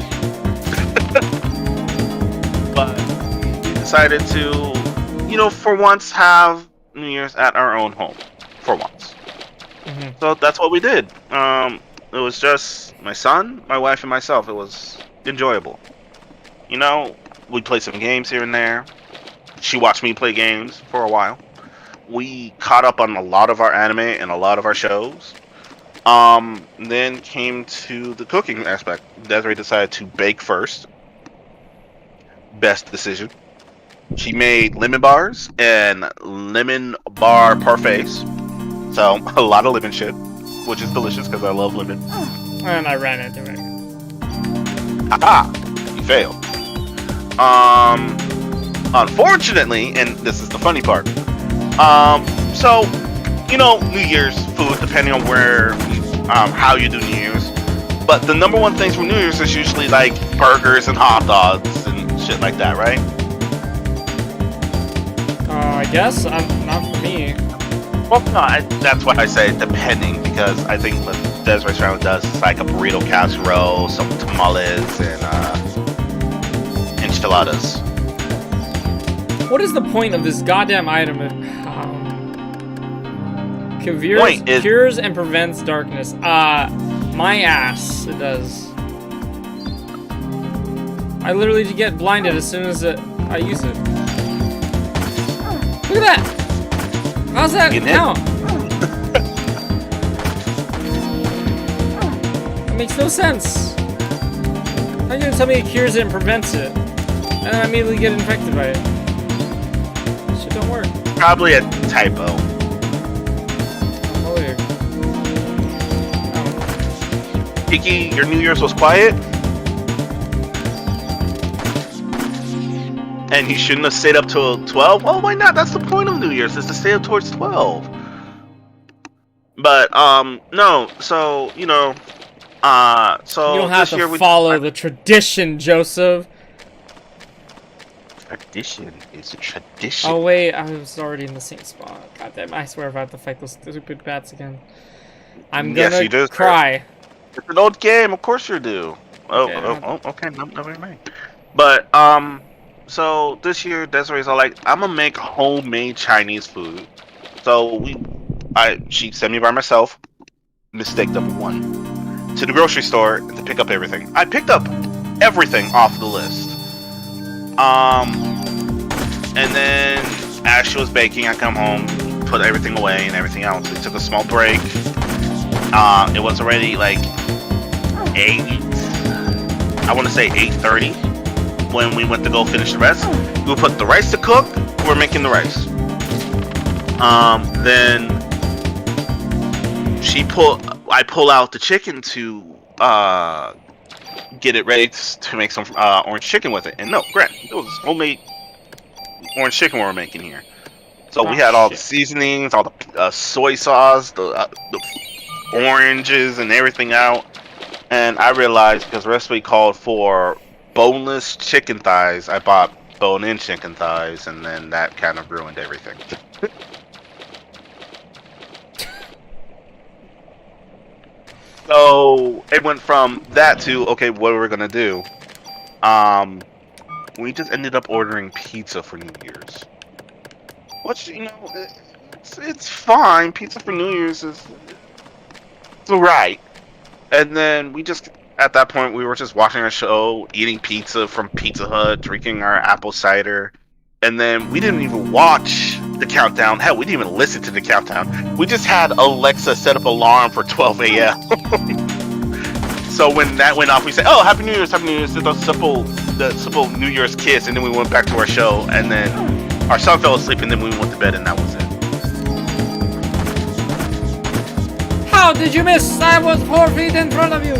Speaker 2: But we decided to, you know, for once have New Year's at our own home. for once.
Speaker 1: Mhm.
Speaker 2: So that's what we did. It was just my son, my wife, and myself. It was enjoyable. You know, we played some games here and there. She watched me play games for a while. We caught up on a lot of our anime and a lot of our shows. Then came to the cooking aspect. Desiree decided to bake first. Best decision. She made lemon bars and lemon bar parfaits. So a lot of lemon shit, which is delicious because I love lemon.
Speaker 1: And I ran into it.
Speaker 2: Haha, you failed. Unfortunately, and this is the funny part. So you know, New Year's food, depending on where, how you do New Year's. But the number one things for New Year's is usually like burgers and hot dogs and shit like that, right?
Speaker 1: I guess not for me.
Speaker 2: Well, no, that's why I say depending, because I think what Desiree's family does is like a burrito casserole, some tamales, and enchiladas.
Speaker 1: What is the point of this goddamn item? Cures and prevents darkness. My ass, it does. I literally get blinded as soon as I use it. Look at that! How's that count? That makes no sense. How are you gonna tell me it cures it and prevents it? And then I immediately get infected by it. This shit don't work.
Speaker 2: Probably a typo.
Speaker 1: Oh, weird.
Speaker 2: Kiki, your New Year's was quiet? And he shouldn't have stayed up till 12? Well, why not? That's the point of New Year's, is to stay up towards 12. But, no, so, you know, so
Speaker 1: you don't have
Speaker 2: this year
Speaker 1: to follow the tradition, Joseph.
Speaker 2: Tradition is a tradition.
Speaker 1: Oh, wait, I was already in the same spot. God damn, I swear if I have to fight those stupid bats again, I'm gonna cry.
Speaker 2: It's an old game, of course you do. Okay, okay, never mind. But, so this year, Desiree's all like, I'm gonna make homemade Chinese food. So she sent me by myself. Mistake number one. To the grocery store to pick up everything. I picked up everything off the list. And then as she was baking, I come home, put everything away and everything else. We took a small break. It was already like 8:30 when we went to go finish the rest. We put the rice to cook. We're making the rice. Then I pull out the chicken to get it ready to make some orange chicken with it. And no, Grant, it was homemade orange chicken we were making here. So we had all the seasonings, all the soy sauce, the oranges and everything out. And I realized, because the recipe called for boneless chicken thighs, I bought bone-in chicken thighs, and then that kind of ruined everything. So it went from that to, okay, what are we gonna do? We just ended up ordering pizza for New Year's. Which, you know, it's fine. Pizza for New Year's it's alright. And then at that point, we were just watching our show, eating pizza from Pizza Hut, drinking our apple cider. And then we didn't even watch the countdown. Hell, we didn't even listen to the countdown. We just had Alexa set up an alarm for 12 a.m. So when that went off, we said, "Oh, Happy New Year's, Happy New Year's." The simple New Year's kiss, and then we went back to our show. And then our son fell asleep, and then we went to bed, and that was it.
Speaker 1: How did you miss? I was 4 feet in front of you.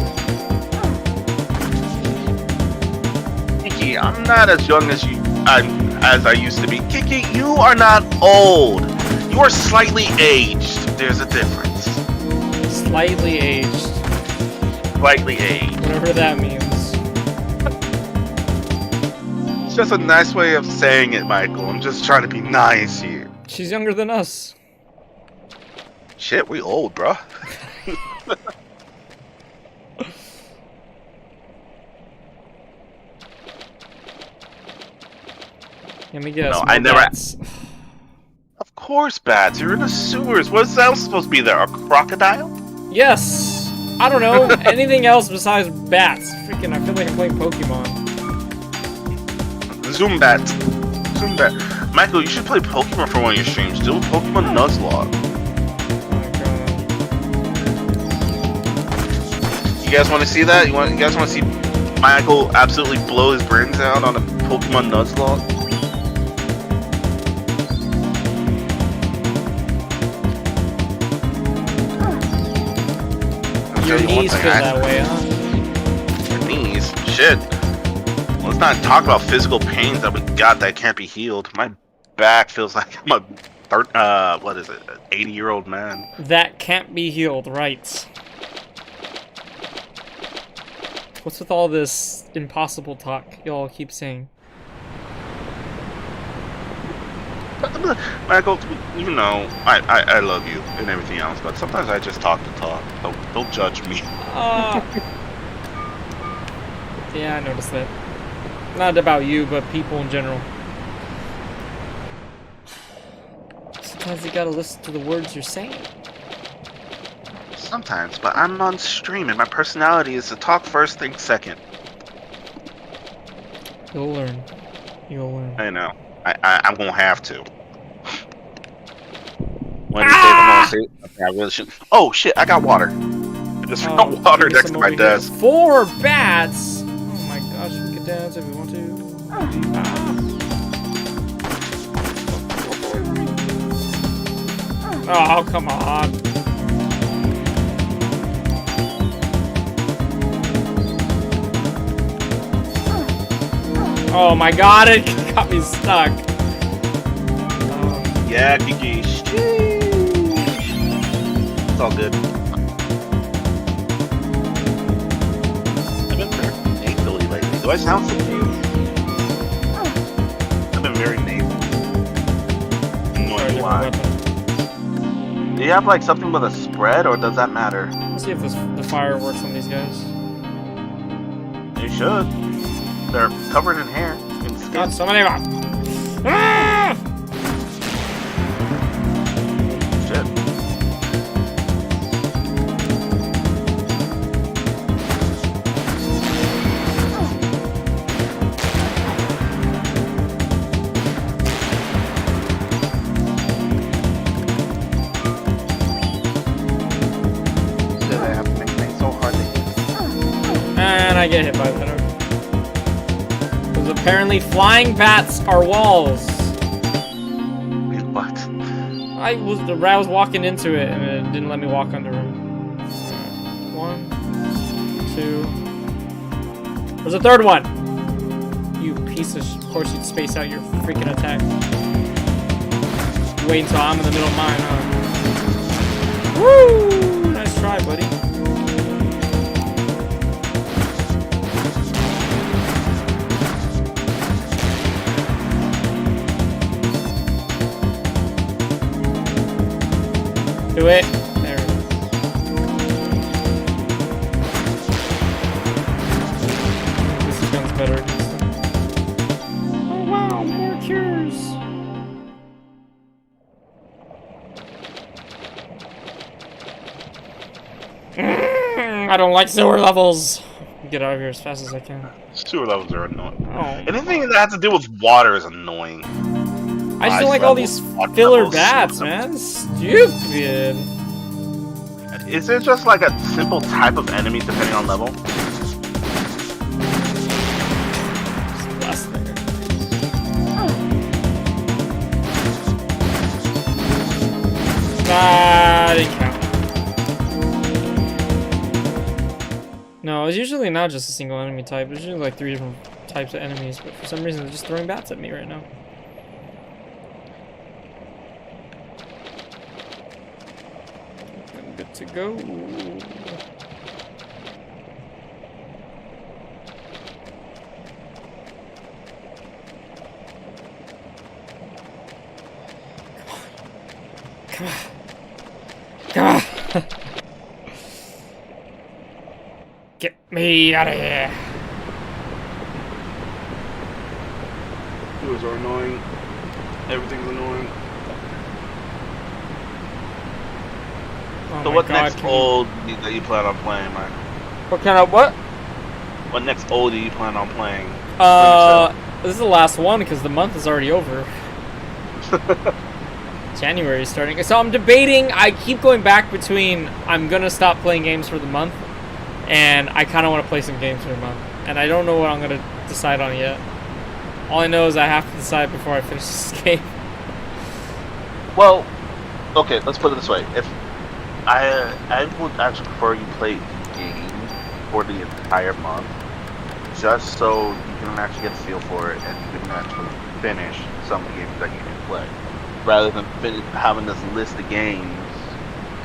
Speaker 2: Kiki, I'm not as young as I used to be. Kiki, you are not old. You are slightly aged. There's a difference.
Speaker 1: Slightly aged.
Speaker 2: Slightly aged.
Speaker 1: Whatever that means.
Speaker 2: It's just a nice way of saying it, Michael. I'm just trying to be nice here.
Speaker 1: She's younger than us.
Speaker 2: Shit, we old, bro.
Speaker 1: Let me guess.
Speaker 2: No, I never. Of course, bats. You're in the sewers. What else supposed to be there? A crocodile?
Speaker 1: Yes. I don't know. Anything else besides bats. Freaking, I feel like I'm playing Pokemon.
Speaker 2: Zoom bat. Zoom bat. Michael, you should play Pokemon for one of your streams. Do Pokemon Nuzlocke. You guys want to see that? You guys want to see Michael absolutely blow his brains out on a Pokemon Nuzlocke?
Speaker 1: Your knees feel that way, huh?
Speaker 2: Your knees? Shit. Let's not talk about physical pains that we got that can't be healed. My back feels like I'm a 80-year-old man.
Speaker 1: That can't be healed, right? What's with all this impossible talk y'all keep saying?
Speaker 2: Michael, you know, I love you and everything else, but sometimes I just talk to talk. Don't judge me.
Speaker 1: Yeah, I noticed that. Not about you, but people in general. Sometimes you gotta listen to the words you're saying.
Speaker 2: Sometimes, but I'm on stream and my personality is to talk first, think second.
Speaker 1: You'll learn. You'll learn.
Speaker 2: I know. I'm gonna have to. One of these days I'm gonna say I really should. Oh shit! I got water. I just found water next to my desk.
Speaker 1: 4 bats. Oh my gosh! We can dance if we want to. Oh come on! Oh my god! It got me stuck.
Speaker 2: Yeah, Geek. It's all good. I've been very nasally lately. Do I sound so cute? I've been very nasal. Why? Do you have like something with a spread, or does that matter?
Speaker 1: Let's see if the fire works on these guys.
Speaker 2: You should. They're covered in hair and skin.
Speaker 1: God, so many of them. Ah!
Speaker 2: Shit. They have to make things so hard to hit.
Speaker 1: And I get hit by that. Because apparently flying bats are walls.
Speaker 2: Wait, what?
Speaker 1: I was walking into it and it didn't let me walk under them. 1, 2. There's a third one. You piece of course you'd space out your freaking attack. Wait until I'm in the middle of mine, huh? Woo! Nice try, buddy. Do it. There it is. This gun's better against them. Oh wow, more cures. I don't like sewer levels. Get out of here as fast as I can.
Speaker 2: Sewer levels are annoying.
Speaker 1: Oh.
Speaker 2: Anything that has to do with water is annoying.
Speaker 1: I just don't like all these filler bats, man. Stupid.
Speaker 2: Is it just like a simple type of enemy depending on level?
Speaker 1: Last there. Nah, didn't count. No, it's usually not just a single enemy type. There's usually like 3 different types of enemies, but for some reason they're just throwing bats at me right now. I'm good to go. Come on. Come on. Get me out of here.
Speaker 2: Those are annoying. Everything's annoying.
Speaker 1: Oh
Speaker 2: So
Speaker 1: my
Speaker 2: what
Speaker 1: God,
Speaker 2: next old that you plan on playing, Mike?
Speaker 1: What kind of what?
Speaker 2: What next old do you plan on playing?
Speaker 1: This is the last one because the month is already over. January is starting. So I'm debating. I keep going back between I'm gonna stop playing games for the month, and I kind of want to play some games for the month, and I don't know what I'm gonna decide on yet. All I know is I have to decide before I finish this game.
Speaker 2: Well, okay, let's put it this way. If I would actually prefer you play games for the entire month, just so you can actually get a feel for it and you can actually finish some of the games that you can play, rather than having this list of games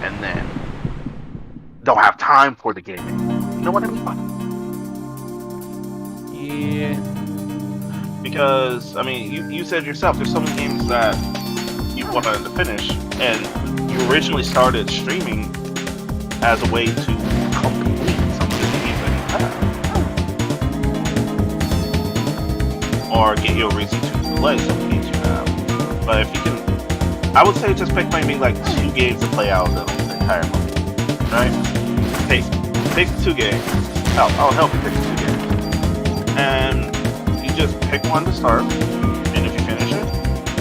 Speaker 2: and then don't have time for the gaming. You know what I mean?
Speaker 1: Yeah.
Speaker 2: Because I mean, you said yourself, there's so many games that you wanted to finish, and you originally started streaming as a way to complete some of the games that you have, or get you a reason to play some of the games you have. But if you can, I would say just pick maybe like 2 games to play out the entire month, right? Take 2 games. I'll help you pick 2 games, and you just pick one to start, and if you finish it,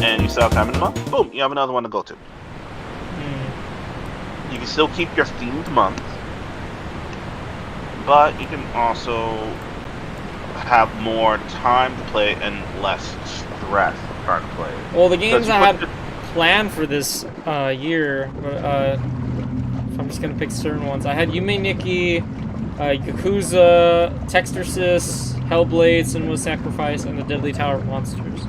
Speaker 2: and you still have time in the month, boom, you have another one to go to. You can still keep your themed month, but you can also have more time to play and less stress trying to play.
Speaker 1: Well, the games I had planned for this year, if I'm just gonna pick certain ones, I had Yume Nikki, Yakuza, Textorsis, Hellblade, Sinless Sacrifice, and the Deadly Tower of Monsters.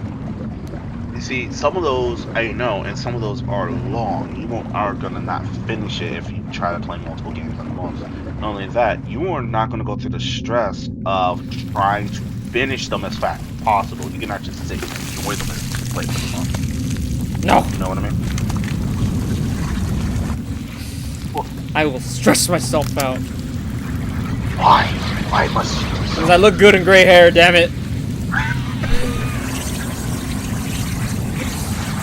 Speaker 2: You see, some of those I know, and some of those are long. You are gonna not finish it if you try to play multiple games at once. Not only that, you are not gonna go through the stress of trying to finish them as fast as possible. You can actually sit and enjoy them and play them along.
Speaker 1: No!
Speaker 2: You know what I mean? Well,
Speaker 1: I will stress myself out.
Speaker 2: why? Why must you?
Speaker 1: Because I look good in gray hair, damn it.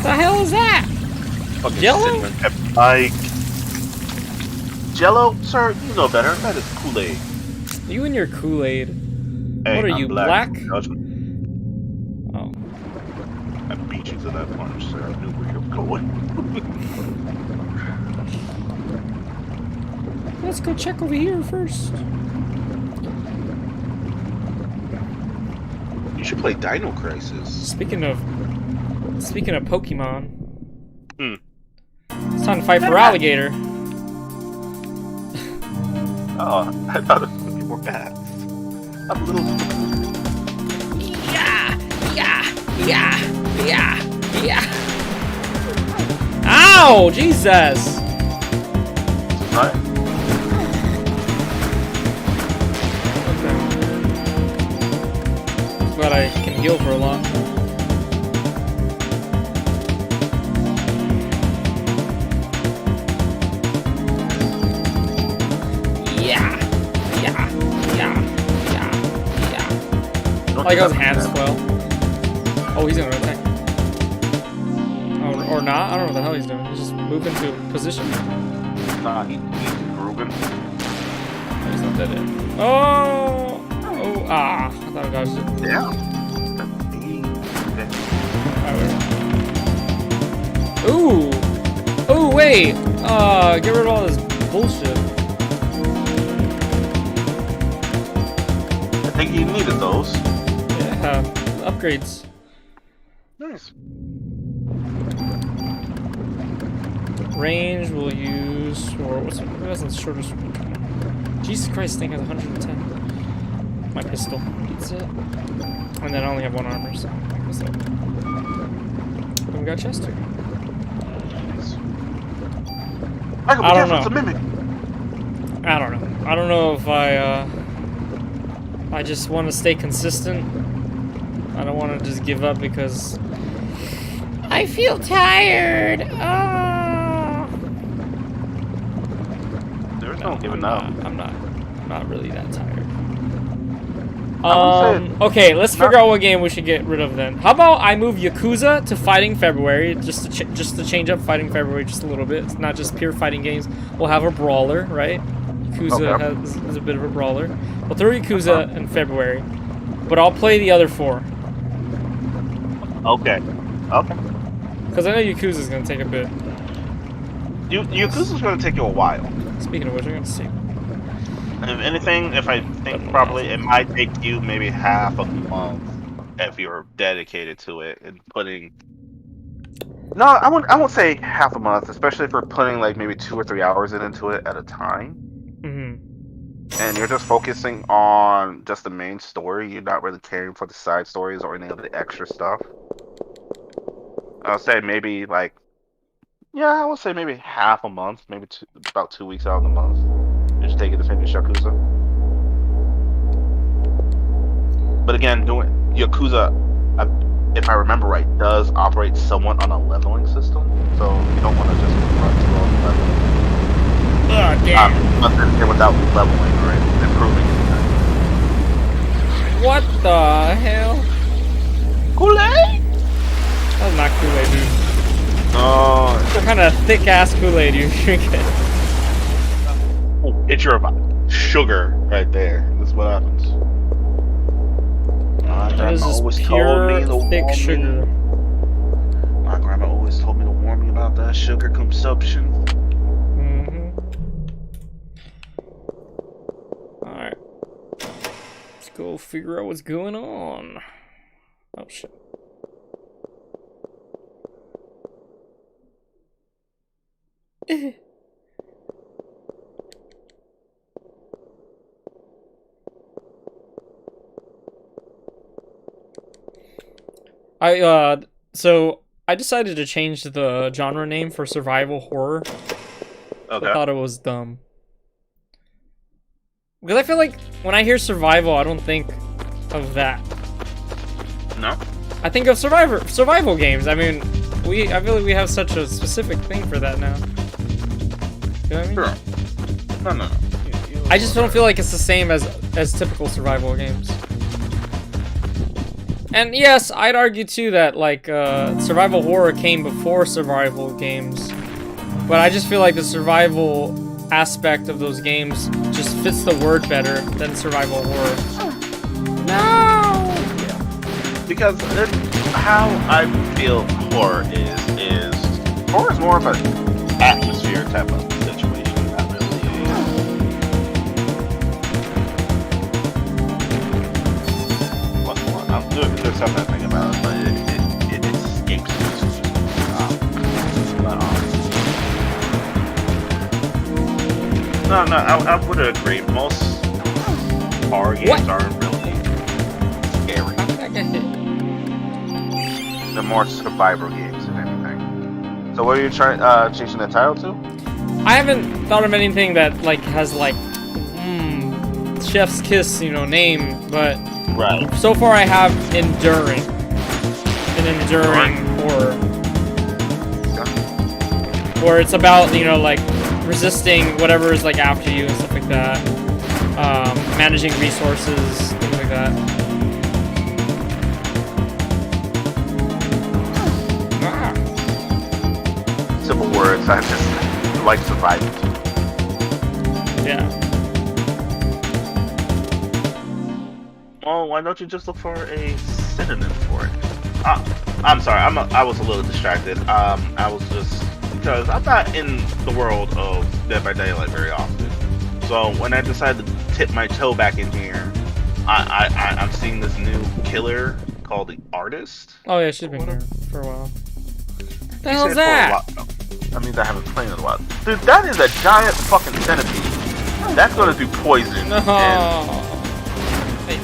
Speaker 1: The hell is that?
Speaker 2: Fucking
Speaker 1: Jello?
Speaker 2: cinnamon pepper. Like Jello, sir, you know better. That is Kool-Aid.
Speaker 1: You and your Kool-Aid.
Speaker 2: Hey,
Speaker 1: What are
Speaker 2: I'm
Speaker 1: you, black? Oh.
Speaker 2: I beat you to that punch, sir. I knew where you were going.
Speaker 1: Let's go check over here first.
Speaker 2: You should play Dino Crisis.
Speaker 1: Speaking of Pokemon, it's time to fight for
Speaker 2: Yeah.
Speaker 1: Alligator.
Speaker 2: Oh, I thought it was going to be more bats. I'm a little...
Speaker 1: Yeah. Ow! Jesus!
Speaker 2: Right?
Speaker 1: Glad I can heal for a lot. I like how his hands swell. Oh, he's gonna attack. Or not? I don't know what the hell he's doing. He's just moving to position.
Speaker 2: Nah, he's grooving.
Speaker 1: Oh, he's not dead yet. Oh! Oh, ah. I thought I dodged it.
Speaker 2: Yeah.
Speaker 1: Ooh! Ooh, wait! Get rid of all this bullshit.
Speaker 2: I think he needed those.
Speaker 1: Yeah, upgrades.
Speaker 2: Nice.
Speaker 1: Range we'll use, or what's the shortest? Jesus Christ, thing has 110. My pistol beats it. And then I only have 1 armor, so I guess that. Then we got Chester.
Speaker 2: Nice. Michael, be
Speaker 1: I don't
Speaker 2: careful, it's a
Speaker 1: know.
Speaker 2: mimic.
Speaker 1: I don't know. I don't know if I just want to stay consistent. I don't want to just give up because I feel tired.
Speaker 2: There's no giving up.
Speaker 1: I'm not really that tired. Okay, let's figure out what game we should get rid of then. How about I move Yakuza to Fighting February, just to change up Fighting February just a little bit. It's not just pure fighting games. We'll have a brawler, right? Yakuza has a bit of a brawler. We'll throw Yakuza in February, but I'll play the other 4.
Speaker 2: Okay.
Speaker 1: Because I know Yakuza's gonna take a bit.
Speaker 2: Yakuza's gonna take you a while.
Speaker 1: Speaking of which, I'm gonna see.
Speaker 2: If anything, if I think properly, it might take you maybe half a month if you're dedicated to it and putting. No, I won't say half a month, especially if you're putting like maybe 2 or 3 hours into it at a time. And you're just focusing on just the main story. You're not really caring for the side stories or any of the extra stuff. I'll say maybe like, I would say maybe half a month, maybe about 2 weeks out of the month. Just take it to finish Yakuza. But again, doing Yakuza, if I remember right, does operate somewhat on a leveling system. So you don't want to just run through all the leveling.
Speaker 1: Oh, damn.
Speaker 2: Nothing without leveling or improving anything.
Speaker 1: What the hell?
Speaker 2: Kool-Aid?
Speaker 1: That was not Kool-Aid, dude.
Speaker 2: Oh.
Speaker 1: What kind of thick-ass Kool-Aid you drinking?
Speaker 2: Oh, it's your sugar right there. That's what happens.
Speaker 1: That is just pure thick sugar.
Speaker 2: My grandma always told me to warn me about that sugar consumption.
Speaker 1: Alright. Let's go figure out what's going on. Oh shit. So I decided to change the genre name for survival horror.
Speaker 2: Okay.
Speaker 1: I thought it was dumb. Because I feel like when I hear survival, I don't think of that.
Speaker 2: No?
Speaker 1: I think of survival games. I mean, I feel like we have such a specific thing for that now. You know what I mean?
Speaker 2: Sure. No.
Speaker 1: I just don't feel like it's the same as typical survival games. And yes, I'd argue too that like survival horror came before survival games, but I just feel like the survival aspect of those games just fits the word better than survival horror. No.
Speaker 2: Because how I feel horror is more of an atmosphere type of situation, not really there's something I think about it, but it escapes me. No, I would agree. Most horror games aren't really scary. They're more survival games than anything. So what are you changing the title to?
Speaker 1: I haven't thought of anything that like has like chef's kiss, name, but
Speaker 2: right.
Speaker 1: So far I have enduring horror, where it's about like resisting whatever is like after you and stuff like that, managing resources, things like that.
Speaker 2: Simple words. I just like surviving.
Speaker 1: Yeah.
Speaker 2: Well, why don't you just look for a synonym for it? I'm sorry, I was a little distracted. I was just because I'm not in the world of Dead by Daylight very often. So when I decided to tip my toe back in here, I'm seeing this new killer called the Artist.
Speaker 1: Oh yeah, she's been here for a while. What the hell is that?
Speaker 2: That means I haven't played in a while. Dude, that is a giant fucking centipede. That's gonna do poison.
Speaker 1: No. Hey.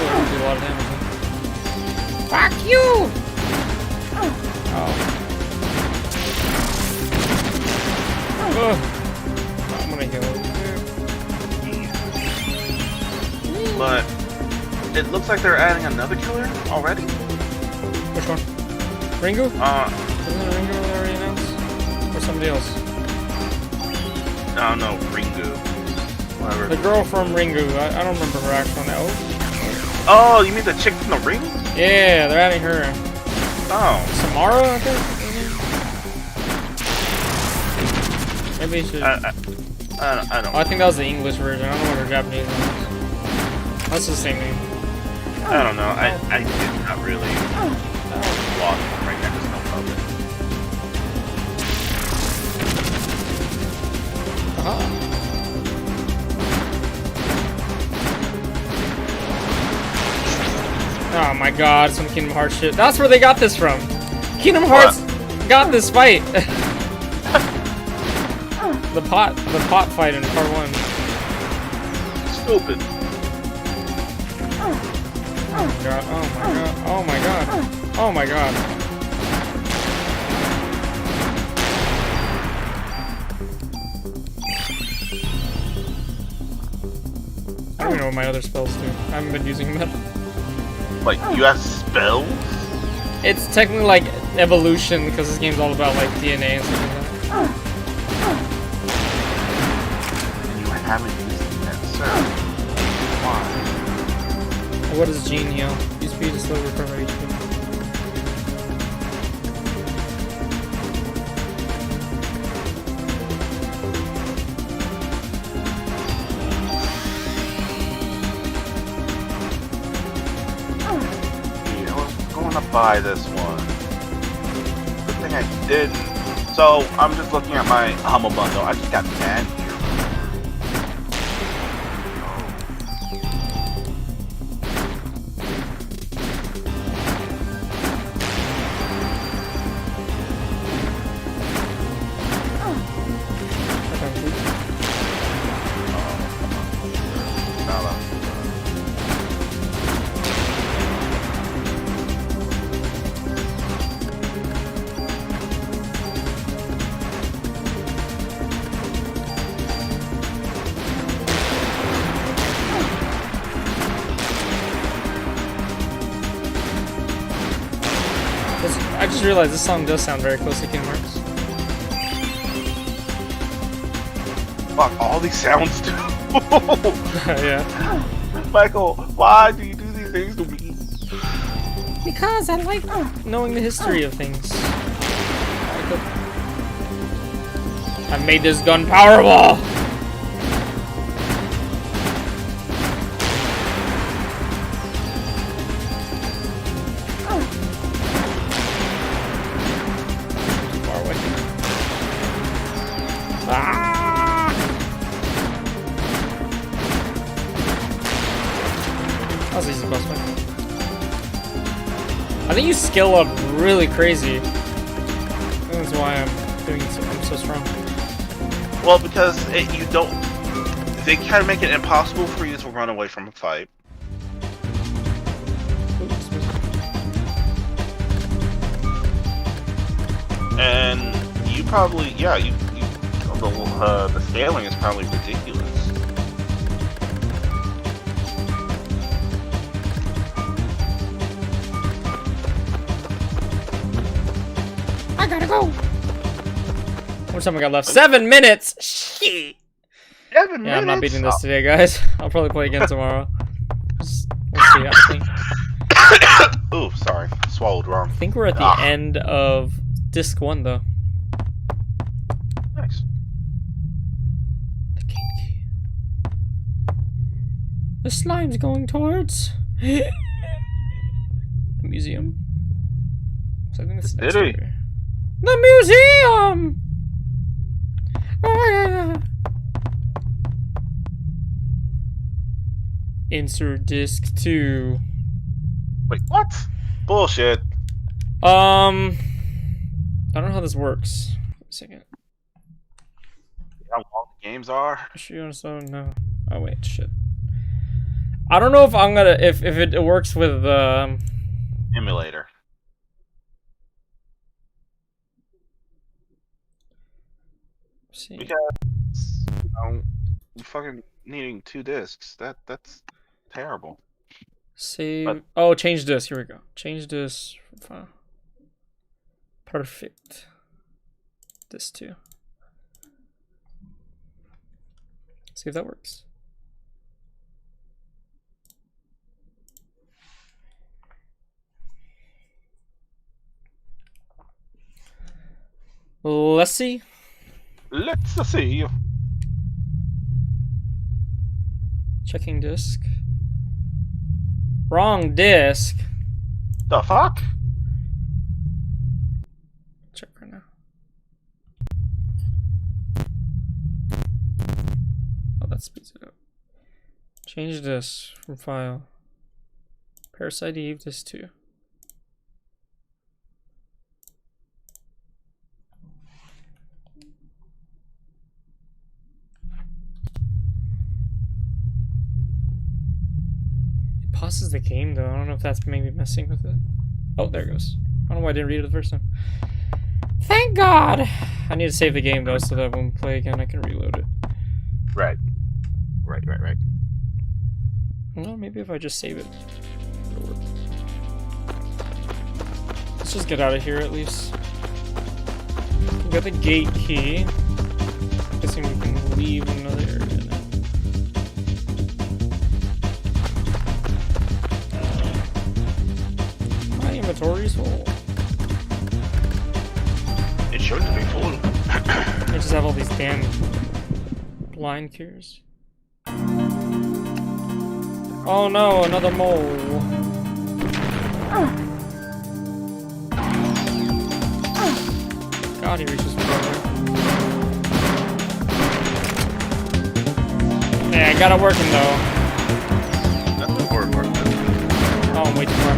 Speaker 1: Oh, do a lot of damage. Fuck you! I'm gonna heal it.
Speaker 2: But it looks like they're adding another killer already.
Speaker 1: Which one? Ringu? Isn't it Ringu already announced? Or somebody else?
Speaker 2: No, Ringu. whatever.
Speaker 1: The girl from Ringu. I don't remember her actual name.
Speaker 2: Oh, you mean the chick from the ring?
Speaker 1: Yeah, they're adding her.
Speaker 2: Oh.
Speaker 1: Samara, I think? Maybe she should...
Speaker 2: I don't
Speaker 1: Oh, I think that was the English version. I don't know what her Japanese name is. That's the same name.
Speaker 2: I don't know. I did not really walk right now. Just don't love it.
Speaker 1: Oh my god, some Kingdom Hearts shit. That's where they got this from. Kingdom Hearts got this fight. the pot fight in part 1.
Speaker 2: Stupid.
Speaker 1: Oh my god, oh my god, oh my god, oh my god. I don't even know what my other spells do. I haven't been using them.
Speaker 2: Like, you have spells?
Speaker 1: It's technically like evolution because this game's all about like DNA and stuff like that.
Speaker 2: And you haven't used that, sir. Why?
Speaker 1: What is Gene heal? Use speed to slow recover HP.
Speaker 2: I was going to buy this one. Good thing I didn't. So, I'm just looking at my Humble Bundle. I just got mad here.
Speaker 1: I just realized this song does sound very close to Kingdom Hearts.
Speaker 2: Fuck, all these sounds do.
Speaker 1: Yeah.
Speaker 2: Michael, why do you do these things to me?
Speaker 1: Because I like knowing the history of things. I made this gun powerful! That was easy boss fight. I think you skill up really crazy. I think that's why I'm so strong.
Speaker 2: Well, because you don't... They kind of make it impossible for you to run away from a fight. And you probably... Yeah, the scaling is probably ridiculous.
Speaker 1: I gotta go. How much time I got left? 7 minutes. Shit.
Speaker 2: 7 minutes.
Speaker 1: Yeah, I'm not beating this today, guys. I'll probably play again tomorrow. We'll see. I think.
Speaker 2: Ooh, sorry, swallowed wrong.
Speaker 1: I think we're at the end of disc 1, though.
Speaker 2: Nice.
Speaker 1: The gate key. The slime's going towards the museum. So I think that's next
Speaker 2: Did he?
Speaker 1: year. The museum! Insert disc 2.
Speaker 2: Wait, what? Bullshit.
Speaker 1: I don't know how this works. Wait a second.
Speaker 2: How long the games are?
Speaker 1: Sure you understand? No. Oh wait, shit. I don't know if I'm gonna if it works with
Speaker 2: Emulator.
Speaker 1: see.
Speaker 2: Because you fucking needing 2 discs. That's terrible.
Speaker 1: Save.
Speaker 2: But-
Speaker 1: Oh, change this. Here we go. Change this from file. Perfect. This too. See if that works. Let's see.
Speaker 2: Let's see.
Speaker 1: Checking disk. Wrong disk.
Speaker 2: The fuck?
Speaker 1: Check right now. Oh, that speeds it up. Change this from file. Parasite Eve, this too. It pauses the game though. I don't know if that's maybe messing with it. Oh, there it goes. I don't know why I didn't read it the first time. Thank God! I need to save the game though so that when we play again I can reload it.
Speaker 2: Right.
Speaker 1: Well, maybe if I just save it, it'll work. Let's just get out of here at least. We got the gate key. Guessing we can leave another area now. My inventory's full.
Speaker 2: It should be full.
Speaker 1: I just have all these damn blind cures. Oh no, another mole. God, he reaches further. Yeah, I got it working though.
Speaker 2: That's the word.
Speaker 1: Oh, I'm way too far.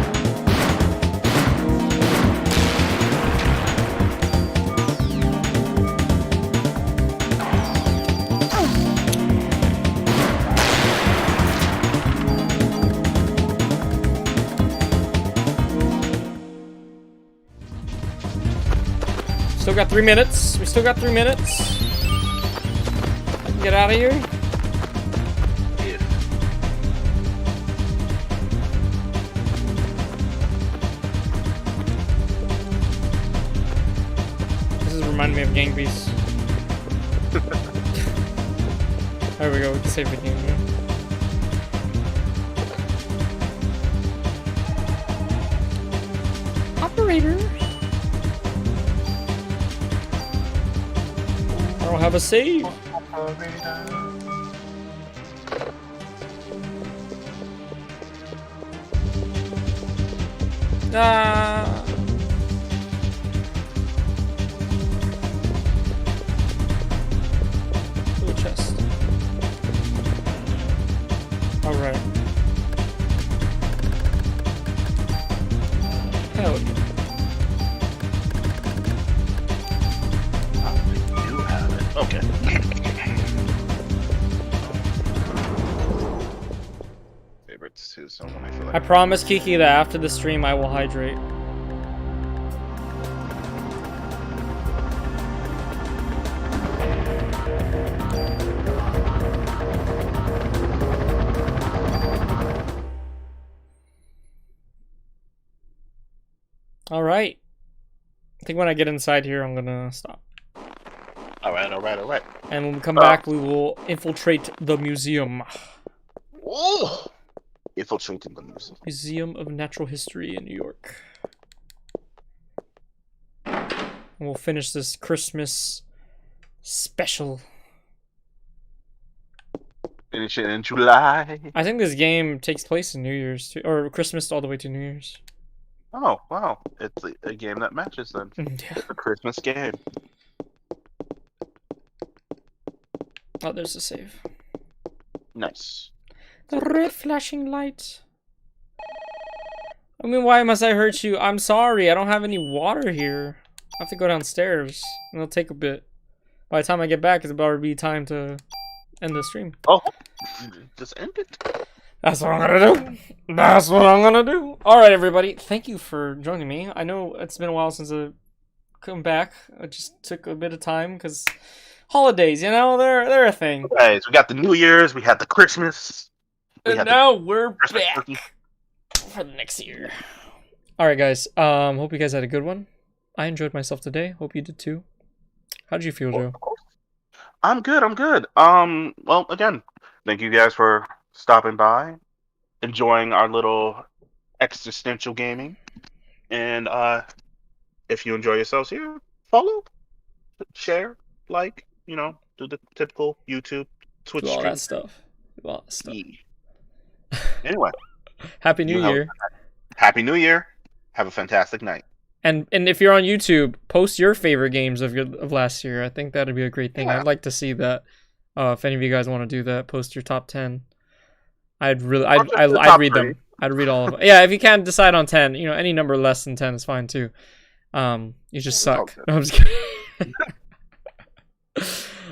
Speaker 1: Still got 3 minutes. We still got 3 minutes. I can get out of here.
Speaker 2: Yeah.
Speaker 1: This is reminding me of Gang Beasts. There we go. We can save the game now. Operator. I don't have a save. Ah. To a chest. All right. Hell yeah.
Speaker 2: You have it. Okay. Favorites too, so when I feel like
Speaker 1: I promise Kiki that after the stream I will hydrate. All right. I think when I get inside here, I'm gonna stop.
Speaker 2: All right.
Speaker 1: And when we come back, we will infiltrate the museum.
Speaker 2: Oh, infiltrating the museum.
Speaker 1: Museum of Natural History in New York. And we'll finish this Christmas special.
Speaker 2: Finish it in July.
Speaker 1: I think this game takes place in New Year's, too, or Christmas all the way to New Year's.
Speaker 2: Oh wow, it's a game that matches then.
Speaker 1: Yeah.
Speaker 2: It's a Christmas game.
Speaker 1: Oh, there's a save.
Speaker 2: Nice.
Speaker 1: The red flashing light. I mean, why must I hurt you? I'm sorry, I don't have any water here. I have to go downstairs, and it'll take a bit. By the time I get back, it's about to be time to end the stream.
Speaker 2: Oh, just end it.
Speaker 1: That's what I'm gonna do. That's what I'm gonna do. Alright, everybody. Thank you for joining me. I know it's been a while since I've come back. I just took a bit of time because holidays, you know, they're a thing.
Speaker 2: Guys, we got the New Year's, we had the Christmas.
Speaker 1: And now we're
Speaker 2: Christmas
Speaker 1: back
Speaker 2: turkey.
Speaker 1: for the next year. Alright, guys. Hope you guys had a good one. I enjoyed myself today. Hope you did too. How did you feel, Joe?
Speaker 2: I'm good. Well, again, thank you guys for stopping by, enjoying our little existential gaming, and if you enjoy yourselves here, follow, share, like, do the typical YouTube, Twitch
Speaker 1: Do all
Speaker 2: stream.
Speaker 1: that stuff. Do all that stuff.
Speaker 2: Yeah. Anyway,
Speaker 1: Happy New Year.
Speaker 2: Happy New Year. Have a fantastic night.
Speaker 1: And if you're on YouTube, post your favorite games of last year. I think that'd be a great thing.
Speaker 2: Yeah.
Speaker 1: I'd like to see that. If any of you guys want to do that, post your top 10. I'd read them. I'd read all of them. Yeah, if you can't decide on 10, any number less than 10 is fine too. You just suck.
Speaker 2: Okay.
Speaker 1: No, I'm just kidding.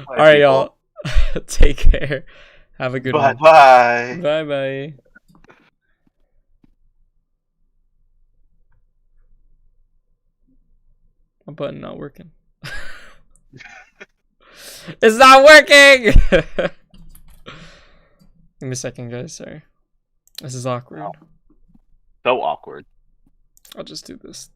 Speaker 1: All right, y'all. Take care. Have a good one.
Speaker 2: Bye.
Speaker 1: Bye. My button not working. It's not working! Give me a second, guys. Sorry. This is awkward.
Speaker 2: So awkward.
Speaker 1: I'll just do this.